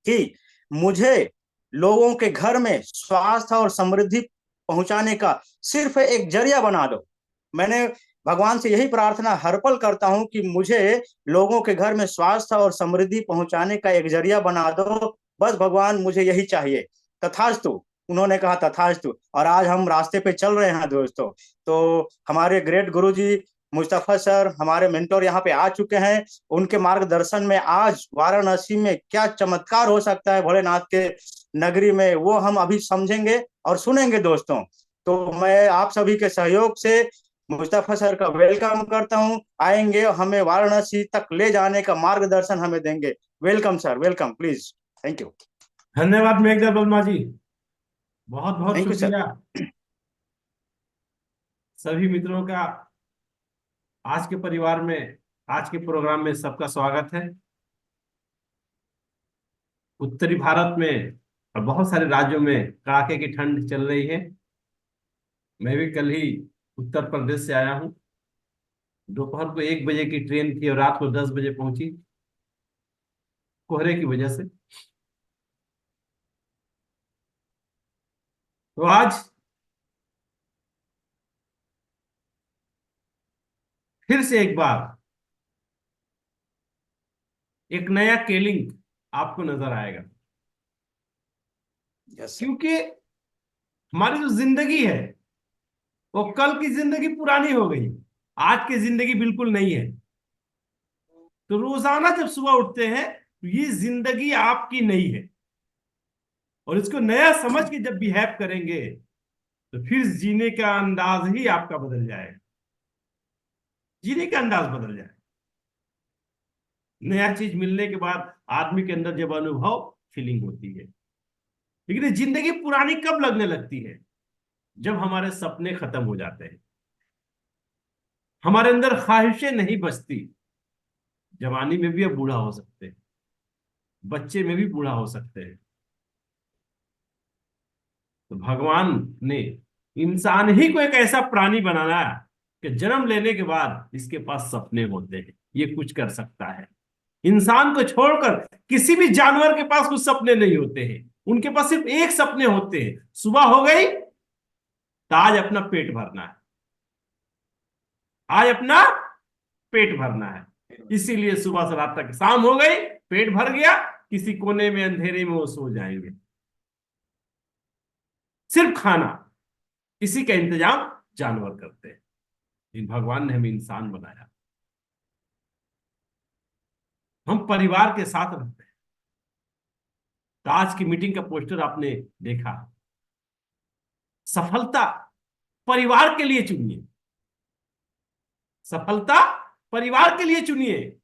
कि मुझे लोगों के घर में स्वास्थ्य और समृद्धि पहुंचाने का सिर्फ एक जरिया बना दो। मैंने भगवान से यही प्रार्थना हर पल करता हूं कि मुझे लोगों के घर में स्वास्थ्य और समृद्धि पहुंचाने का एक जरिया बना दो। बस भगवान, मुझे यही चाहिए। तथास्तु। उन्होंने कहा तथास्तु। और आज हम रास्ते पे चल रहे हैं दोस्तों। तो हमारे ग्रेट गुरुजी मुस्तफा सर, हमारे मेंटोर यहाँ पे आ चुके हैं। उनके मार्गदर्शन में आज वाराणसी में क्या चमत्कार हो सकता है भोलेनाथ के नगरी में, वो हम अभी समझेंगे और सुनेंगे दोस्तों। तो मैं आप सभी के सहयोग से मुस्तफा सर का वेलकम करता हूं। आएंगे और हमें वाराणसी तक ले जाने का मार्गदर्शन हमें देंगे। Welcome sir, welcome please. Thank you. धन्यवाद मेघदत्त वर्मा जी, बहुत बहुत थैंक यू सर। शुक्रिया सभी मित्रों का। आज के परिवार में, आज के प्रोग्राम में सबका स्वागत है। उत्तरी भारत में और बहुत सारे राज्यों में कड़ाके की ठंड चल रही है। मैं भी कल ही उत्तर प्रदेश से आया हूँ। दोपहर को 1 बजे की ट्रेन थी और रात को 10 बजे पहुंची, कोहरे की वजह से। तो आज फिर से एक बार एक नया केलिंग आपको नजर आएगा, यस सर। क्योंकि हमारी जो जिंदगी है वो कल की जिंदगी पुरानी हो गई, आज की जिंदगी बिल्कुल नहीं है। तो रोजाना जब सुबह उठते हैं तो ये जिंदगी आपकी नहीं है, और इसको नया समझ के जब बिहेव करेंगे तो फिर जीने का अंदाज ही आपका बदल जाएगा। जीने का अंदाज बदल जाएगा। नया चीज मिलने के बाद आदमी के अंदर जब अनुभव फीलिंग होती है। लेकिन ये जिंदगी पुरानी कब लगने लगती है? जब हमारे सपने खत्म हो जाते हैं, हमारे अंदर ख्वाहिशें नहीं बचती। जवानी में भी अब बूढ़ा हो सकते हैं, बच्चे में भी बूढ़ा हो सकते हैं। तो भगवान ने इंसान ही को एक ऐसा प्राणी बनाया कि जन्म लेने के बाद इसके पास सपने होते हैं, ये कुछ कर सकता है। इंसान को छोड़कर किसी भी जानवर के पास कुछ सपने नहीं होते हैं। उनके पास सिर्फ एक सपने होते हैं, सुबह हो गई तो आज अपना पेट भरना है, आज अपना पेट भरना है। इसीलिए सुबह से रात तक, शाम हो गई पेट भर गया, किसी कोने में अंधेरे में वो सो जाएंगे। सिर्फ खाना, इसी का इंतजाम जानवर करते हैं। लेकिन भगवान ने हमें इंसान बनाया, हम परिवार के साथ रहते हैं। तो आज की मीटिंग का पोस्टर आपने देखा, सफलता परिवार के लिए चुनिए। सफलता परिवार के लिए चुनिए।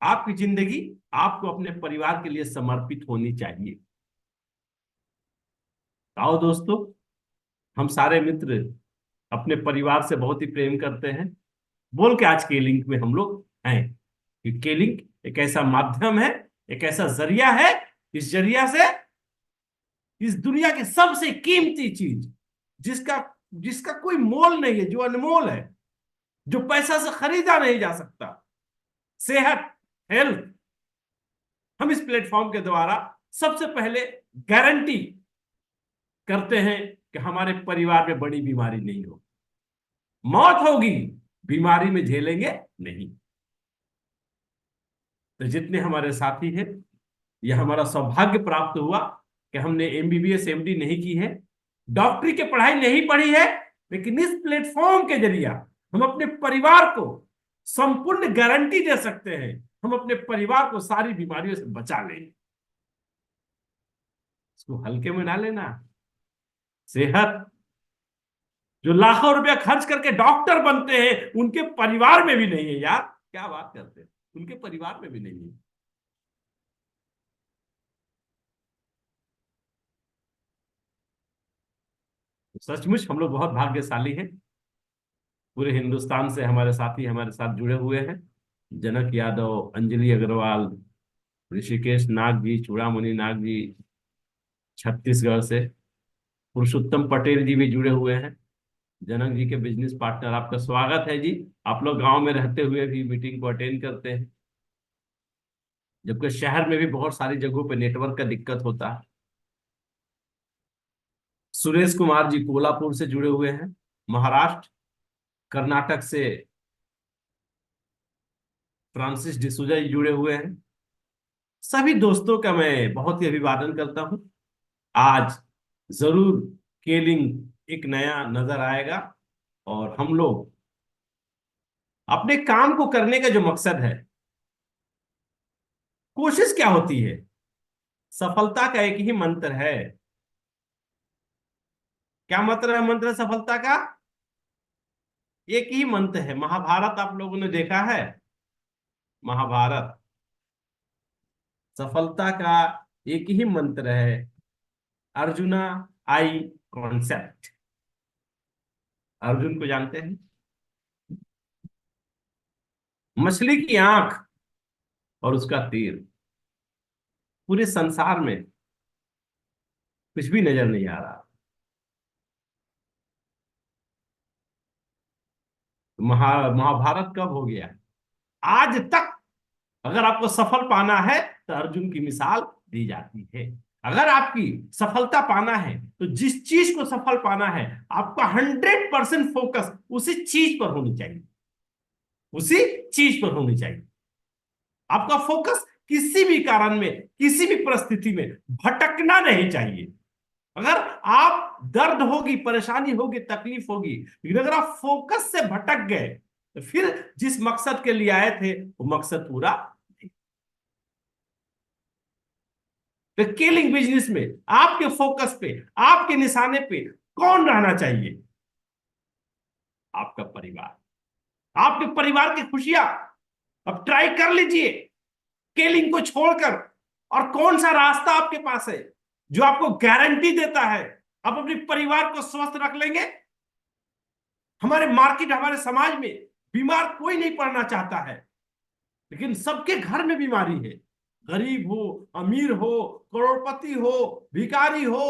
आपकी जिंदगी आपको अपने परिवार के लिए समर्पित होनी चाहिए। आओ दोस्तों, हम सारे मित्र अपने परिवार से बहुत ही प्रेम करते हैं, बोल के आज के लिंक में हम लोग हैं। कि लिंक एक ऐसा माध्यम है, एक ऐसा जरिया है, इस जरिया से इस दुनिया की सबसे कीमती चीज, जिसका जिसका कोई मोल नहीं है, जो अनमोल है, जो पैसा से खरीदा नहीं जा सकता, सेहत, हेल्थ, हम इस प्लेटफॉर्म के द्वारा सबसे पहले गारंटी करते हैं कि हमारे परिवार में बड़ी बीमारी नहीं हो। मौत होगी, बीमारी में झेलेंगे नहीं। तो जितने हमारे साथी हैं, यह हमारा सौभाग्य प्राप्त हुआ कि हमने एमबीबीएस एमडी नहीं की है, डॉक्टरी की पढ़ाई नहीं पढ़ी है, लेकिन इस प्लेटफॉर्म के जरिए हम अपने परिवार को संपूर्ण गारंटी दे सकते हैं, हम अपने परिवार को सारी बीमारियों से बचा लेंगे। इसको हल्के में ना लेना। सेहत, जो लाखों रुपया खर्च करके डॉक्टर बनते हैं, उनके परिवार में भी नहीं है यार। क्या बात करते हैं, उनके परिवार में भी नहीं है। सचमुच हम लोग बहुत भाग्यशाली हैं। पूरे हिंदुस्तान से हमारे साथी हमारे साथ जुड़े हुए हैं। जनक यादव, अंजलि अग्रवाल, ऋषिकेश नाग जी, चूड़ामणि नाग जी छत्तीसगढ़ से, पुरुषोत्तम पटेल जी भी जुड़े हुए हैं, जनक जी के बिजनेस पार्टनर। आपका स्वागत है जी। आप लोग गांव में रहते हुए भी मीटिंग को अटेंड करते हैं। जबकि शहर में भी बहुत सारी जगहों पे नेटवर्क का दिक्कत होता है। सुरेश कुमार जी कोल्हापुर से जुड़े हुए हैं, महाराष्ट्र। कर्नाटक से फ्रांसिस डिसूजा जी जुड़े हुए हैं। सभी दोस्तों का मैं बहुत ही अभिवादन करता हूं। आज जरूर केलिंग एक नया नजर आएगा, और हम लोग अपने काम को करने का जो मकसद है, कोशिश क्या होती है, सफलता का एक ही मंत्र है। क्या मंत्र है? मंत्र सफलता का एक ही मंत्र है। महाभारत आप लोगों ने देखा है? महाभारत, सफलता का एक ही मंत्र है, अर्जुना आई कॉन्सेप्ट। अर्जुन को जानते हैं? मछली की आंख और उसका तीर, पूरे संसार में कुछ भी नजर नहीं आ रहा। महाभारत कब हो गया? आज तक अगर आपको सफल पाना है तो अर्जुन की मिसाल दी जाती है। अगर आपकी सफलता पाना है तो जिस चीज को सफल पाना है, आपका 100% फोकस उसी चीज पर होनी चाहिए, उसी चीज पर होनी चाहिए। आपका फोकस किसी भी कारण में, किसी भी परिस्थिति में भटकना नहीं चाहिए। अगर आप दर्द होगी, परेशानी होगी, तकलीफ होगी, लेकिन अगर आप फोकस से भटक गए तो फिर जिस मकसद के लिए आए थे वो मकसद पूरा नहीं। तो केलिंग बिजनेस में आपके फोकस पे, आपके निशाने पे कौन रहना चाहिए? आपका परिवार, आपके परिवार की खुशियां। अब ट्राई कर लीजिए केलिंग को छोड़कर, और कौन सा रास्ता आपके पास है जो आपको गारंटी देता है आप अपने परिवार को स्वस्थ रख लेंगे। हमारे मार्केट, हमारे समाज में बीमार कोई नहीं पड़ना चाहता है, लेकिन सबके घर में बीमारी है। गरीब हो, अमीर हो, करोड़पति हो, भिखारी हो,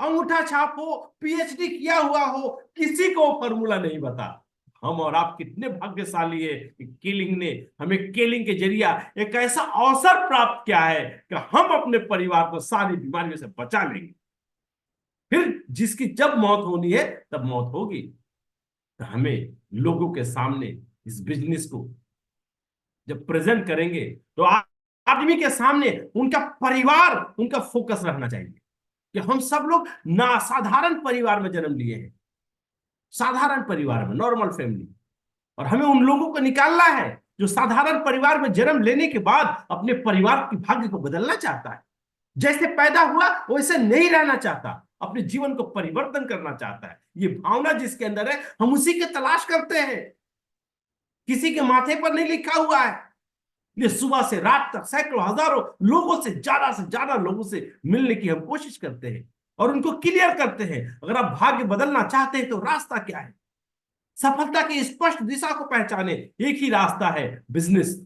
अंगूठा छाप हो, पीएचडी किया हुआ हो, किसी को फॉर्मूला नहीं बता। हम और आप कितने भाग्यशाली है कि केलिंग ने हमें, केलिंग के जरिया एक ऐसा अवसर प्राप्त किया है कि हम अपने परिवार को सारी बीमारियों से बचा लेंगे। फिर जिसकी जब मौत होनी है तब मौत होगी, तो हमें लोगों के सामने इस बिजनेस को जब प्रेजेंट करेंगे तो आदमी के सामने उनका परिवार, उनका फोकस रहना चाहिए कि हम सब लोग ना साधारण परिवार में जन्म लिए हैं, साधारण परिवार में, नॉर्मल फैमिली। और हमें उन लोगों को निकालना है जो साधारण परिवार में जन्म लेने के बाद अपने परिवार की भाग्य को बदलना चाहता है, जैसे पैदा हुआ वैसे नहीं रहना चाहता, अपने जीवन को परिवर्तन करना चाहता है। ये भावना जिसके अंदर है, हम उसी की तलाश करते हैं। किसी के माथे पर नहीं लिखा हुआ है। ये सुबह से रात तक सैकड़ों हजारों लोगों से ज्यादा लोगों से मिलने की हम कोशिश करते हैं और उनको क्लियर करते हैं। अगर आप भाग्य बदलना चाहते हैं तो रास्ता क्या है, सफलता की स्पष्ट दिशा को पहचाने। एक ही रास्ता है, बिजनेस।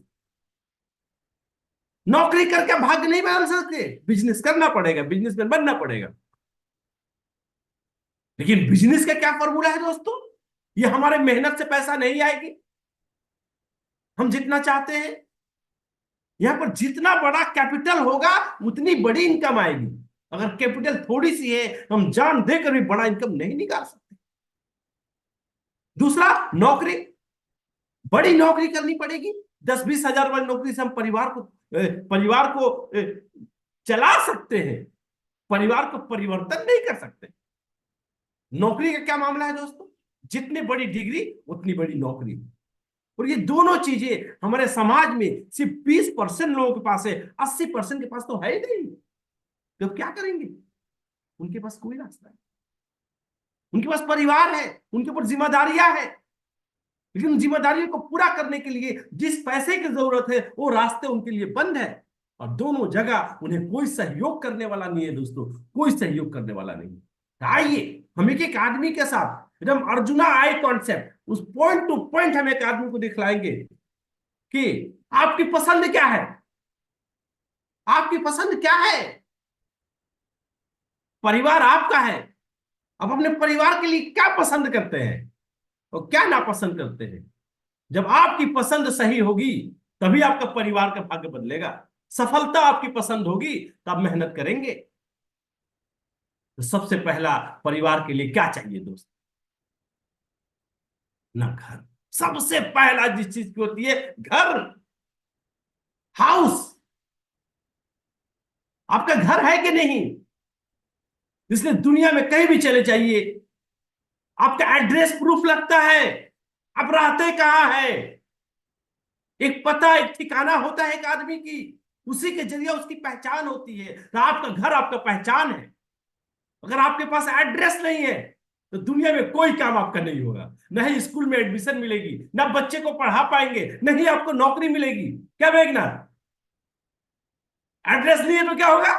नौकरी करके भाग्य नहीं बदल सकते, बिजनेस करना पड़ेगा, बिजनेसमैन बनना पड़ेगा। लेकिन बिजनेस का क्या फॉर्मूला है दोस्तों? ये हमारे मेहनत से पैसा नहीं आएगी, हम जितना चाहते हैं। यहां पर जितना बड़ा कैपिटल होगा उतनी बड़ी इनकम आएगी। अगर कैपिटल थोड़ी सी है, हम जान देकर भी बड़ा इनकम नहीं निकाल सकते। दूसरा, नौकरी, बड़ी नौकरी करनी पड़ेगी। 10-20 हजार वाली नौकरी से हम परिवार को चला सकते हैं, परिवार को परिवर्तन नहीं कर सकते। नौकरी का क्या मामला है दोस्तों? जितनी बड़ी डिग्री उतनी बड़ी नौकरी। और ये दोनों चीजें हमारे समाज में सिर्फ 20% लोगों के पास है, 80% के पास तो है ही नहीं। तो क्या करेंगे? उनके पास कोई रास्ता नहीं, उनके पास परिवार है, उनके ऊपर जिम्मेदारियां है, लेकिन उन जिम्मेदारियों को पूरा करने के लिए जिस पैसे की जरूरत है वो रास्ते उनके लिए बंद है। और दोनों जगह उन्हें कोई सहयोग करने वाला नहीं है दोस्तों, कोई सहयोग करने वाला नहीं है। आइए हम एक आदमी के साथ एकदम अर्जुना आई कॉन्सेप्ट, उस पॉइंट टू पॉइंट हम एक आदमी को दिखलाएंगे कि आपकी पसंद क्या है, आपकी पसंद क्या है। परिवार आपका है, आप अपने परिवार के लिए क्या पसंद करते हैं और क्या नापसंद करते हैं। जब आपकी पसंद सही होगी तभी आपका परिवार का भाग्य बदलेगा। सफलता आपकी पसंद होगी तो आप मेहनत करेंगे। तो सबसे पहला परिवार के लिए क्या चाहिए दोस्त? ना घर। सबसे पहला जिस चीज की होती है, घर, हाउस। आपका घर है कि नहीं? इसलिए दुनिया में कहीं भी चले जाइए, आपका एड्रेस प्रूफ लगता है, आप रहते कहाँ है। एक पता, एक ठिकाना होता है एक आदमी की, उसी के जरिए उसकी पहचान होती है। तो आपका घर आपका पहचान है। अगर आपके पास एड्रेस नहीं है तो दुनिया में कोई काम आपका नहीं होगा। न ही स्कूल में एडमिशन मिलेगी, ना बच्चे को पढ़ा पाएंगे, न ही आपको नौकरी मिलेगी। क्या मेघनाथ? एड्रेस नहीं है तो क्या होगा?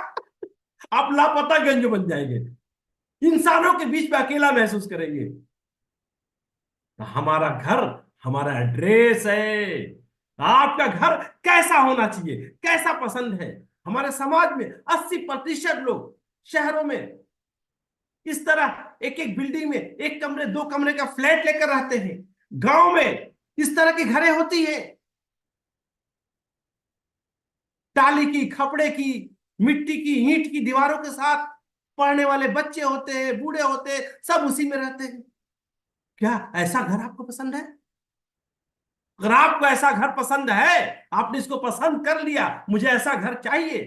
आप लापता गंज बन जाएंगे, इंसानों के बीच में अकेला महसूस करेंगे। तो हमारा घर हमारा एड्रेस है। आपका घर कैसा होना चाहिए, कैसा पसंद है? हमारे समाज में 80% लोग शहरों में इस तरह एक एक बिल्डिंग में एक कमरे दो कमरे का फ्लैट लेकर रहते हैं। गांव में इस तरह की घरें होती है, टाली की, खपड़े की, मिट्टी की, ईंट की दीवारों के साथ। पढ़ने वाले बच्चे होते हैं, बूढ़े होते हैं, सब उसी में रहते हैं। क्या ऐसा घर आपको पसंद है? अगर आपको ऐसा घर पसंद है, आपने इसको पसंद कर लिया, मुझे ऐसा घर चाहिए,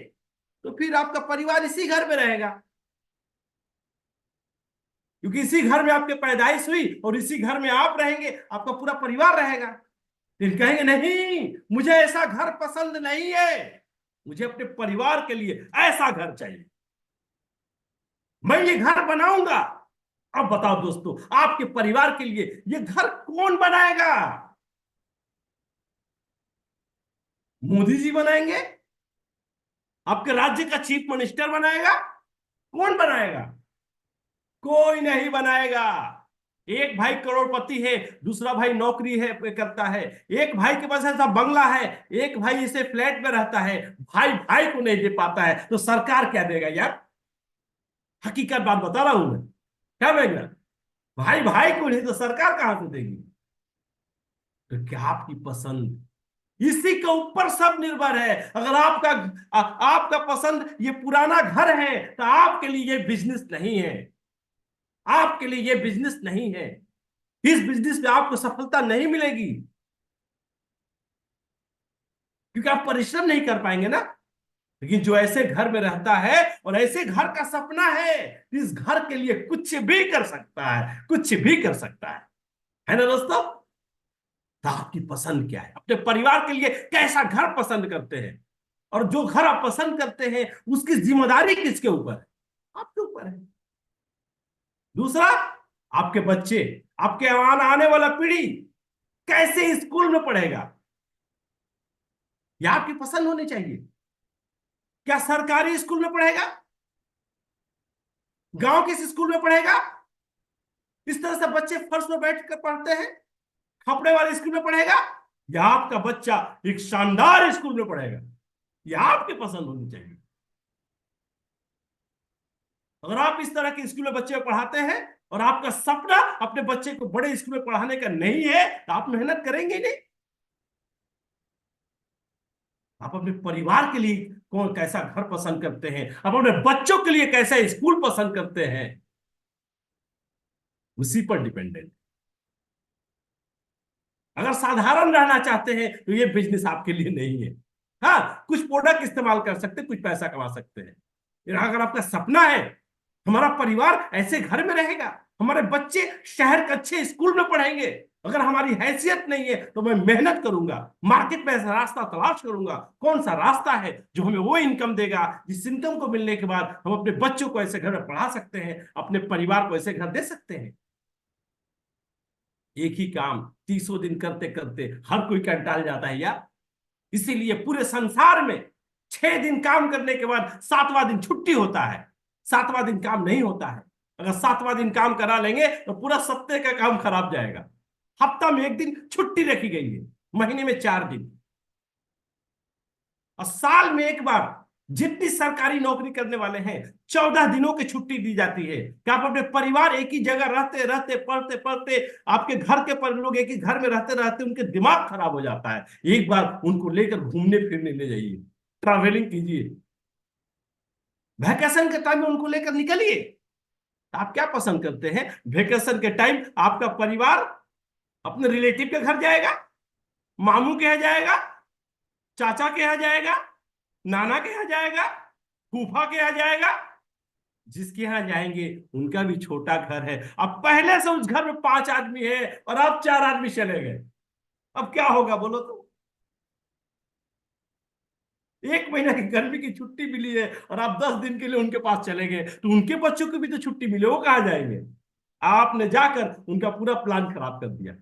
तो फिर आपका परिवार इसी घर में रहेगा। क्योंकि इसी घर में आपकी पैदाइश हुई और इसी घर में आप रहेंगे, आपका पूरा परिवार रहेगा। फिर कहेंगे नहीं, मुझे ऐसा घर पसंद नहीं है, मुझे अपने परिवार के लिए ऐसा घर चाहिए, मैं ये घर बनाऊंगा। अब बताओ दोस्तों, आपके परिवार के लिए ये घर कौन बनाएगा? मोदी जी बनाएंगे? आपके राज्य का चीफ मिनिस्टर बनाएगा? कौन बनाएगा? कोई नहीं बनाएगा। एक भाई करोड़पति है, दूसरा भाई नौकरी है करता है, एक भाई के पास ऐसा बंगला है, एक भाई इसे फ्लैट में रहता है, भाई भाई को नहीं दे पाता है, तो सरकार क्या देगा यार? हकीकत बात बता रहा हूं मैं। क्या बेगा? भाई भाई को नहीं तो सरकार कहां से देगी? तो क्या आपकी पसंद, इसी के ऊपर सब निर्भर है। अगर आपका पसंद ये पुराना घर है तो आपके लिए ये बिजनेस नहीं है, आपके लिए ये बिजनेस नहीं है। इस बिजनेस में आपको सफलता नहीं मिलेगी, क्योंकि आप परिश्रम नहीं कर पाएंगे ना। लेकिन जो ऐसे घर में रहता है और ऐसे घर का सपना है, इस घर के लिए कुछ भी कर सकता है, कुछ भी कर सकता है ना दोस्तों? तो आपकी पसंद क्या है? अपने परिवार के लिए कैसा घर पसंद करते हैं? और जो घर आप पसंद करते हैं उसकी जिम्मेदारी किसके ऊपर है? आपके ऊपर है। दूसरा, आपके बच्चे, आपके आने वाला पीढ़ी कैसे स्कूल में पढ़ेगा, यह आपकी पसंद होनी चाहिए। क्या सरकारी स्कूल में पढ़ेगा? गांव के स्कूल में पढ़ेगा? इस तरह से बच्चे फर्श में बैठ कर पढ़ते हैं, खपड़े वाले स्कूल में पढ़ेगा? या आपका बच्चा एक शानदार स्कूल में पढ़ेगा? यह आपकी पसंद होनी चाहिए। अगर आप इस तरह के स्कूल में बच्चे को पढ़ाते हैं और आपका सपना अपने बच्चे को बड़े स्कूल में पढ़ाने का नहीं है, तो आप मेहनत करेंगे नहीं। आप अपने परिवार के लिए कौन कैसा घर पसंद करते हैं, आप अपने बच्चों के लिए कैसा स्कूल पसंद करते हैं, उसी पर डिपेंडेंट। अगर साधारण रहना चाहते हैं तो ये बिजनेस आपके लिए नहीं है। हाँ, कुछ प्रोडक्ट इस्तेमाल कर सकते हैं, कुछ पैसा कमा सकते हैं। अगर आपका सपना है हमारा परिवार ऐसे घर में रहेगा, हमारे बच्चे शहर के अच्छे स्कूल में पढ़ेंगे, अगर हमारी हैसियत नहीं है तो मैं मेहनत करूंगा, मार्केट में ऐसा रास्ता तलाश करूंगा, कौन सा रास्ता है जो हमें वो इनकम देगा जिस इनकम को मिलने के बाद हम अपने बच्चों को ऐसे घर में पढ़ा सकते हैं, अपने परिवार को ऐसे घर दे सकते हैं। एक ही काम 30 दिन करते करते हर कोई कंटाल जाता है यार। इसीलिए पूरे संसार में 6 दिन काम करने के बाद 7वां दिन छुट्टी होता है, 7वां दिन काम नहीं होता है। अगर 7वां दिन काम करा लेंगे तो पूरा सप्ताह का काम खराब जाएगा। हफ्ता में 1 दिन छुट्टी रखी गई है, महीने में 4 दिन, और साल में एक बार जितनी सरकारी नौकरी करने वाले हैं 14 दिनों की छुट्टी दी जाती है कि आप अपने परिवार एक ही जगह रहते रहते पढ़ते पढ़ते, आपके घर के पर लोग एक ही घर में रहते रहते उनके दिमाग खराब हो जाता है, एक बार उनको लेकर घूमने फिरने ले जाइए, ट्रैवलिंग कीजिए, वैकेशन के टाइम में उनको लेकर निकलिए। आप क्या पसंद करते हैं? वेकेशन के टाइम आपका परिवार अपने रिलेटिव के घर जाएगा, मामू के यहाँ जाएगा, चाचा के यहाँ जाएगा, नाना के यहाँ जाएगा, फूफा के यहाँ जाएगा। जिसके यहाँ जाएंगे उनका भी छोटा घर है। अब पहले से उस घर में 5 आदमी है और अब 4 आदमी चले गए, अब क्या होगा बोलो तो? 1 महीना की गर्मी की छुट्टी मिली है और आप 10 दिन के लिए उनके पास चले गए, तो उनके बच्चों को भी तो छुट्टी मिले, वो कहाँ जाएंगे? आपने जाकर उनका पूरा प्लान खराब कर दिया।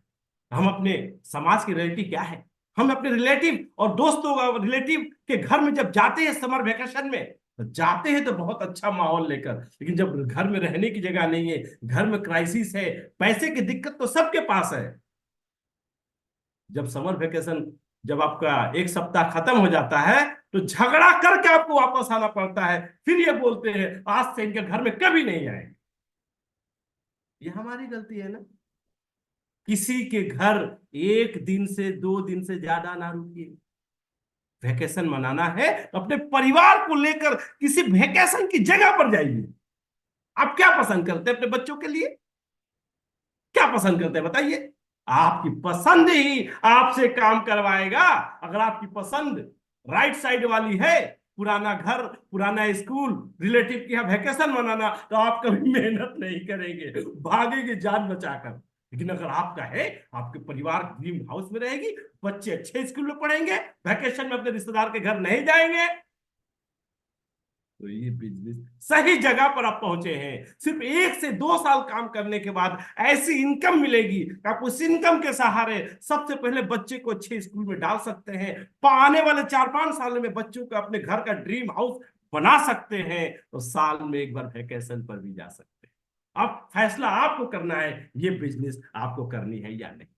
हम अपने समाज के रिलेटिव क्या है, हम अपने रिलेटिव और दोस्तों रिलेटिव के घर में जब जाते हैं समर वेकेशन में, तो जाते हैं तो बहुत अच्छा माहौल लेकर, लेकिन जब घर में रहने की जगह नहीं है, घर में क्राइसिस है, पैसे की दिक्कत तो सबके पास है। जब समर वेकेशन, जब आपका 1 सप्ताह खत्म हो जाता है, तो झगड़ा करके आपको वापस आना पड़ता है। फिर ये बोलते हैं आज से इनके घर में कभी नहीं आएंगे। ये हमारी गलती है ना। किसी के घर 1 दिन से 2 दिन से ज्यादा ना रुकिए। वेकेशन मनाना है तो अपने परिवार को लेकर किसी वेकेशन की जगह पर जाइए। आप क्या पसंद करते हैं अपने बच्चों के लिए? क्या पसंद करते हैं बताइए? आपकी पसंद ही आपसे काम करवाएगा। अगर आपकी पसंद राइट साइड वाली है, पुराना घर, पुराना स्कूल, रिलेटिव के यहाँ वेकेशन मनाना, तो आप कभी मेहनत नहीं करेंगे, भागेंगे जान बचाकर। लेकिन अगर आपका है, आपके परिवार ड्रीम हाउस में रहेगी, बच्चे अच्छे स्कूल में पढ़ेंगे, वेकेशन में अपने रिश्तेदार के घर नहीं जाएंगे, तो ये बिजनेस सही जगह पर आप पहुंचे हैं। सिर्फ 1 से 2 साल काम करने के बाद ऐसी इनकम मिलेगी, आप उस इनकम के सहारे सबसे पहले बच्चे को अच्छे स्कूल में डाल सकते हैं। आने वाले 4-5 साल में बच्चों को अपने घर का ड्रीम हाउस बना सकते हैं, तो साल में एक बार वेकेशन पर भी जा सकते हैं। अब फैसला आपको करना है, ये बिजनेस आपको करनी है या नहीं।